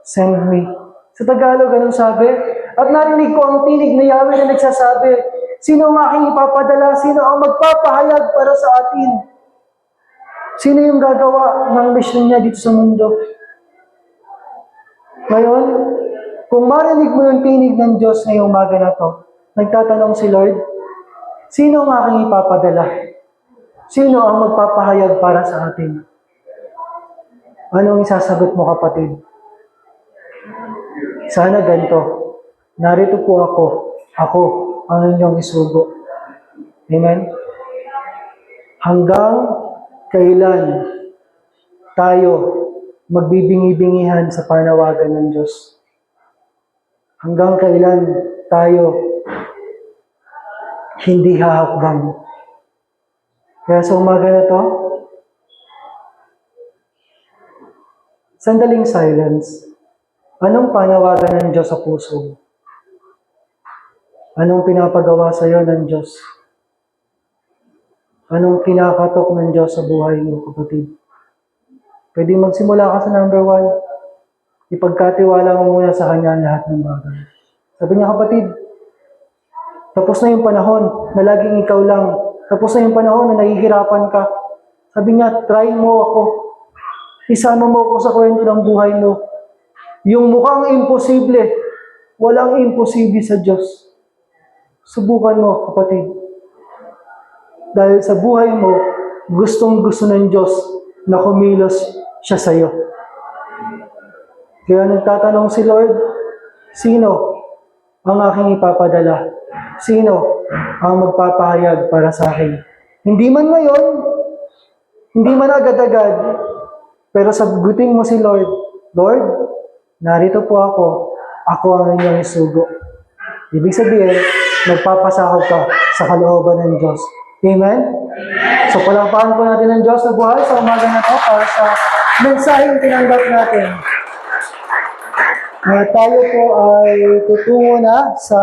Send me. Sa Tagalog, ganun sabi. At narinig ko ang tinig na Yahweh na nagsasabi, sino ang aking ipapadala? Sino ang magpapahayag para sa atin? Sino yung gagawa ng mission niya dito sa mundo? Ngayon, kung marinig mo yung tinig ng Diyos ngayong umaga na to, nagtatanong si Lord, sino ang aking ipapadala? Sino ang magpapahayag para sa atin? Anong isasagot mo, kapatid? Sana ganito. Narito po ako. Ako ang inyong isugo. Amen? Hanggang kailan tayo magbibingi-bingihan sa panawagan ng Diyos? Hanggang kailan tayo hindi hahakbang? Kaya sa umaga na to, sandaling silence. Anong panawagan ng Diyos sa puso mo? Anong pinapagawa sa iyo ng Diyos? Anong kinakatok ng Diyos sa buhay mo, kapatid? Pwede magsimula ka sa number 1. Ipagkatiwala mo muna sa Kanya ang lahat ng bagay. Sabi niya, kapatid, tapos na yung panahon na laging ikaw lang. Tapos na yung panahon na nahihirapan ka. Sabi niya, try mo ako. Isama mo ako sa kwento ng buhay mo. Yung mukhang imposible, walang imposible sa Diyos. Subukan mo, kapatid. Dahil sa buhay mo, gustong-gusto ng Diyos na kumilos siya sa iyo. Kaya nagtatanong si Lord, sino ang aking ipapadala? Sino ang magpapahayag para sa akin? Hindi man ngayon, hindi man agad-agad, pero sagutin mo si Lord Lord, narito po ako. Ako ang inyong sugo. Ibig sabihin, nagpapasakop ka sa kalooban ng Diyos. Amen? So, palakpakan po natin ng Diyos na buhay sa umaga na to para sa mensaheng tinanggap natin. Tayo po ay tutungo na sa